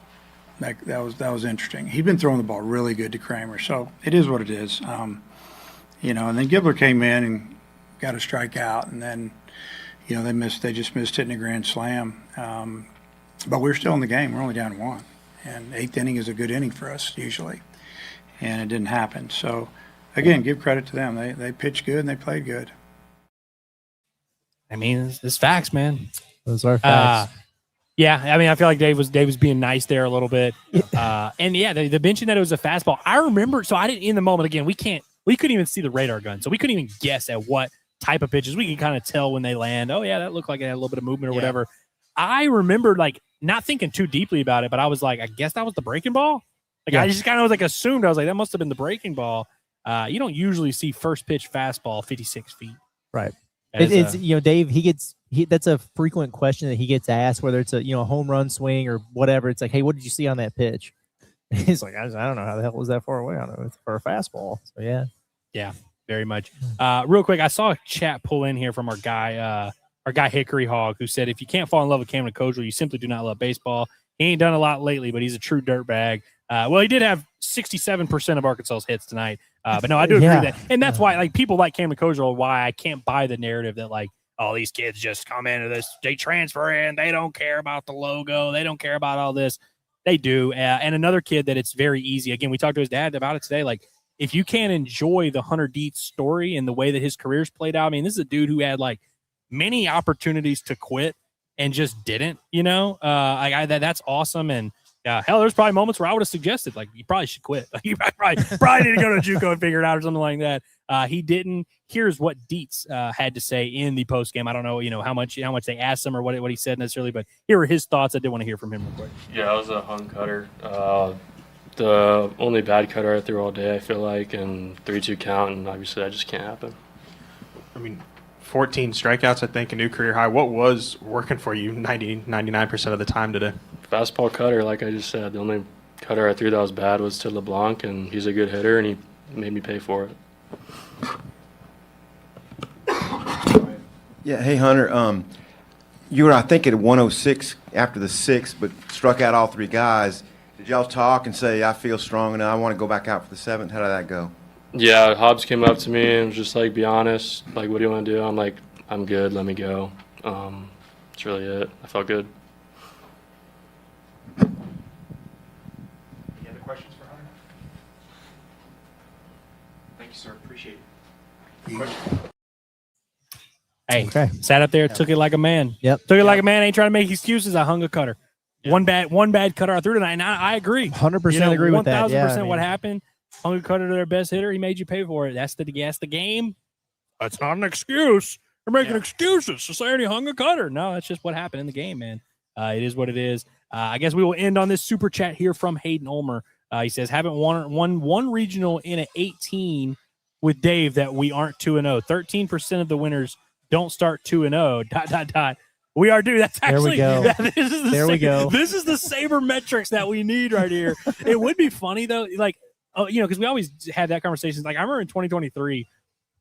That was interesting. He'd been throwing the ball really good to Kramer, so it is what it is. And then Gibbler came in and got a strikeout, and then they just missed hitting a grand slam. But we're still in the game. We're only down 1, and 8th inning is a good inning for us usually, and it didn't happen. So again, give credit to them. They pitched good and they played good. I mean, it's facts, man. Those are facts. Yeah, I mean, I feel like Dave was being nice there a little bit. And yeah, the mention that it was a fastball. I remember, so I didn't in the moment. Again, we couldn't even see the radar gun, so we couldn't even guess at what type of pitches. We can kind of tell when they land. Oh yeah, that looked like it had a little bit of movement or whatever. I remember like not thinking too deeply about it, but I was like, I guess that was the breaking ball. Like I just kind of was like assumed. I was like, that must have been the breaking ball. You don't usually see first pitch fastball 56 feet. Right. It's Dave. That's a frequent question that he gets asked, whether it's a home run swing or whatever. It's like, hey, what did you see on that pitch? And he's like, I don't know how the hell was that far away on it for a fastball. So yeah, very much. Real quick, I saw a chat pull in here from our guy Hickory Hog, who said, if you can't fall in love with Cameron Kojal, you simply do not love baseball. He ain't done a lot lately, but he's a true dirtbag. Well, he did have 67% of Arkansas's hits tonight. But no, I do agree with that. And that's why like people like Cameron Kojal, why I can't buy the narrative that like, oh, these kids just come into this, they transfer in, they don't care about the logo, they don't care about all this. They do. And another kid that it's very easy. Again, we talked to his dad about it today. Like, if you can't enjoy the Hunter Dietz story and the way that his career's played out, I mean, this is a dude who had like many opportunities to quit and just didn't, that's awesome. And hell, there's probably moments where I would have suggested, like, you probably should quit. Like, you probably need to go to JUCO and figure it out or something like that. He didn't. Here's what Dietz had to say in the postgame. I don't know, how much they asked him or what he said necessarily, but here were his thoughts. I did want to hear from him real quick. Yeah, I was a hung cutter. The only bad cutter I threw all day, I feel like, and 3-2 count, and obviously that just can't happen. I mean, 14 strikeouts, I think, a new career high. What was working for you 99% of the time today? Fastball cutter, like I just said. The only cutter I threw that was bad was to LeBlanc, and he's a good hitter, and he made me pay for it. Yeah, hey, Hunter. you were, I think, at 106 after the 6th, but struck out all 3 guys. Did y'all talk and say, I feel strong enough, I want to go back out for the 7th? How did that go? Yeah, Hobbs came up to me and was just like, be honest. Like, what do you want to do? I'm like, I'm good. Let me go. That's really it. I felt good. Any other questions for Hunter? Thank you, sir. Appreciate it. Hey, Okay. sat up there, took it like a man. Yep. Took it like a man. Ain't trying to make excuses. I hung a cutter. One bad cutter I threw tonight, and I agree. 100% agree with that. 1,000% what happened. Hung a cutter to their best hitter. He made you pay for it. That's the game. That's not an excuse. They're making excuses to say he hung a cutter. No, that's just what happened in the game, man. It is what it is. I guess we will end on this super chat here from Hayden Ulmer. He says, haven't won one regional in an 18 with Dave that we aren't 2-0. 13% of the winners don't start 2-0. ... We are due. That's actually. There we go. We go. This is the sabermetrics that we need right here. It would be funny though, like, because we always had that conversation. Like I remember in 2023,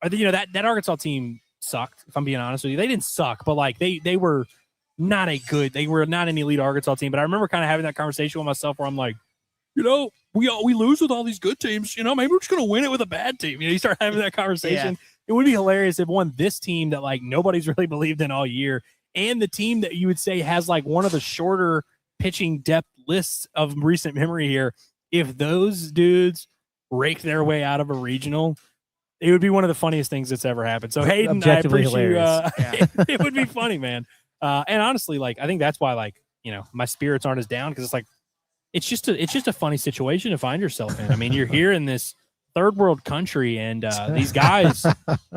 that Arkansas team sucked. If I'm being honest with you, they didn't suck, but like they were not they were not an elite Arkansas team. But I remember kind of having that conversation with myself where I'm like, we lose with all these good teams. Maybe we're just gonna win it with a bad team. You start having that conversation. Yeah. It would be hilarious if this team that like nobody's really believed in all year. And the team that you would say has like one of the shorter pitching depth lists of recent memory here, if those dudes rake their way out of a regional, it would be one of the funniest things that's ever happened. So Hayden, I appreciate you. It would be funny, man. And honestly, like I think that's why, like my spirits aren't as down because it's like it's just a funny situation to find yourself in. I mean, you're here in this third world country, and these guys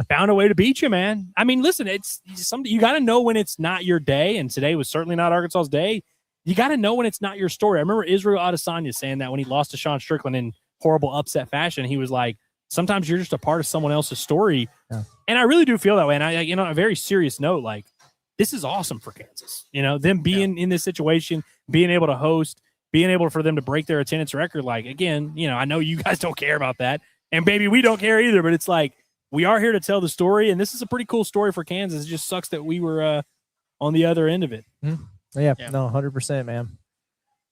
found a way to beat you, man. I mean, listen, it's something you got to know when it's not your day, and today was certainly not Arkansas's day. You got to know when it's not your story. I remember Israel Adesanya saying that when he lost to Sean Strickland in horrible upset fashion. He was like, sometimes you're just a part of someone else's story. Yeah. And I really do feel that way. And I, on a very serious note, like this is awesome for Kansas, them being in this situation, being able to host, being able for them to break their attendance record. Like, again, I know you guys don't care about that. And baby, we don't care either, but it's like, we are here to tell the story. And this is a pretty cool story for Kansas. It just sucks that we were on the other end of it. Mm-hmm. Yeah, no, 100%, man.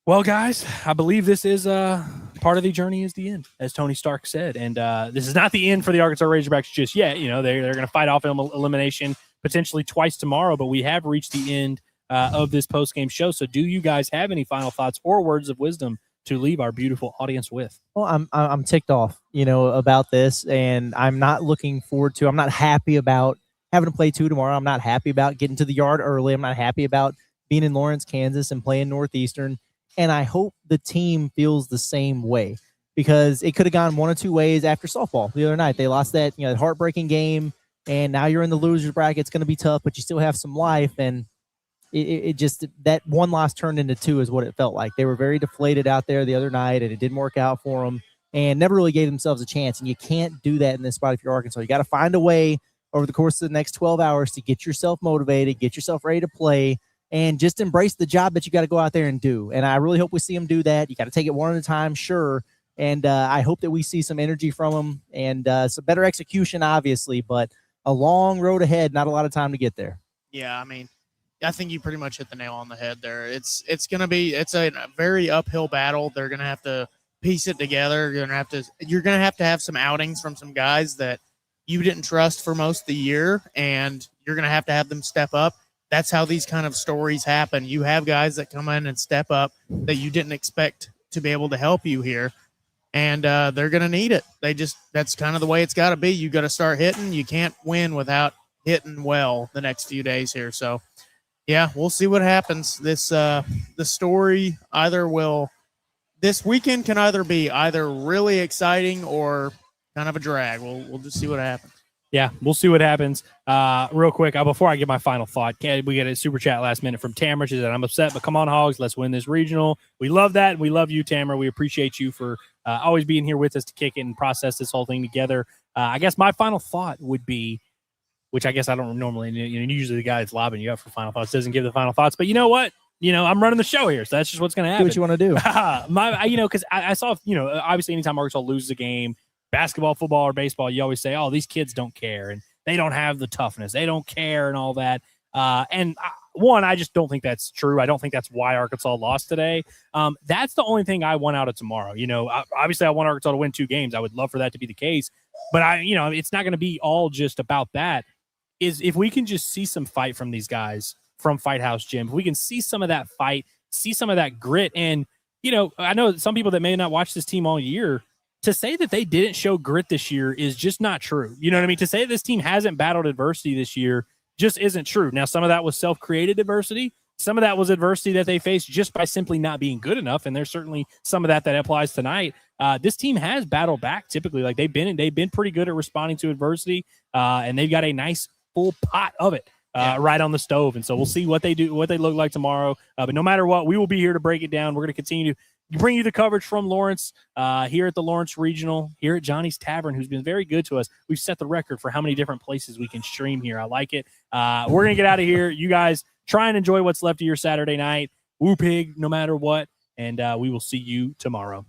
Well, guys, I believe this is part of the journey is the end, as Tony Stark said. And this is not the end for the Arkansas Razorbacks just yet. They're going to fight off elimination potentially twice tomorrow, but we have reached the end of this post-game show. So do you guys have any final thoughts or words of wisdom to leave our beautiful audience with? Well, I'm ticked off, about this, and I'm not looking forward to, I'm not happy about having to play 2 tomorrow. I'm not happy about getting to the yard early. I'm not happy about being in Lawrence, Kansas and playing Northeastern. And I hope the team feels the same way, because it could have gone one of two ways after softball the other night. They lost that, heartbreaking game, and now you're in the loser's bracket. It's going to be tough, but you still have some life. And it just, that one loss turned into 2 is what it felt like. They were very deflated out there the other night, and it didn't work out for them and never really gave themselves a chance. And you can't do that in this spot if you're Arkansas. You got to find a way over the course of the next 12 hours to get yourself motivated, get yourself ready to play, and just embrace the job that you got to go out there and do. And I really hope we see them do that. You got to take it one at a time, sure. And I hope that we see some energy from them and some better execution, obviously, but a long road ahead, not a lot of time to get there. Yeah, I mean, I think you pretty much hit the nail on the head there. It's a very uphill battle. They're going to have to piece it together. You're going to have some outings from some guys that you didn't trust for most of the year, and you're going to have them step up. That's how these kind of stories happen. You have guys that come in and step up that you didn't expect to be able to help you here, and they're going to need it. That's kind of the way it's got to be. You got to start hitting. You can't win without hitting well the next few days here. So, yeah, we'll see what happens. The story this weekend can either be really exciting or kind of a drag. We'll just see what happens. Yeah, we'll see what happens. Real quick, before I get my final thought, we get a super chat last minute from Tamara. She said, I'm upset, but come on, Hogs. Let's win this regional. We love that, and we love you, Tamara. We appreciate you for always being here with us to kick it and process this whole thing together. I guess my final thought would be, which I guess I don't normally, usually the guy that's lobbing you up for final thoughts doesn't give the final thoughts, but you know what? I'm running the show here, so that's just what's going to happen. Do what you want to do. Because I saw, obviously anytime Arkansas loses a game, basketball, football, or baseball, you always say, oh, these kids don't care, and they don't have the toughness. They don't care and all that. And one, I just don't think that's true. I don't think that's why Arkansas lost today. That's the only thing I want out of tomorrow. Obviously I want Arkansas to win 2 games. I would love for that to be the case, but it's not going to be all just about that. Is if we can just see some fight from these guys from Fight House Gym, if we can see some of that fight, see some of that grit. And, I know some people that may not watch this team all year, to say that they didn't show grit this year is just not true. You know what I mean? To say this team hasn't battled adversity this year just isn't true. Now, some of that was self-created adversity. Some of that was adversity that they faced just by simply not being good enough. And there's certainly some of that applies tonight. This team has battled back typically. Like they've been pretty good at responding to adversity. And they've got a nice full pot of it right on the stove. And so we'll see what they do, what they look like tomorrow. But no matter what, we will be here to break it down. We're going to continue to bring you the coverage from Lawrence here at the Lawrence Regional, here at Johnny's Tavern, who's been very good to us. We've set the record for how many different places we can stream here. I like it. We're going to get out of here. You guys try and enjoy what's left of your Saturday night. Woo pig, no matter what. And we will see you tomorrow.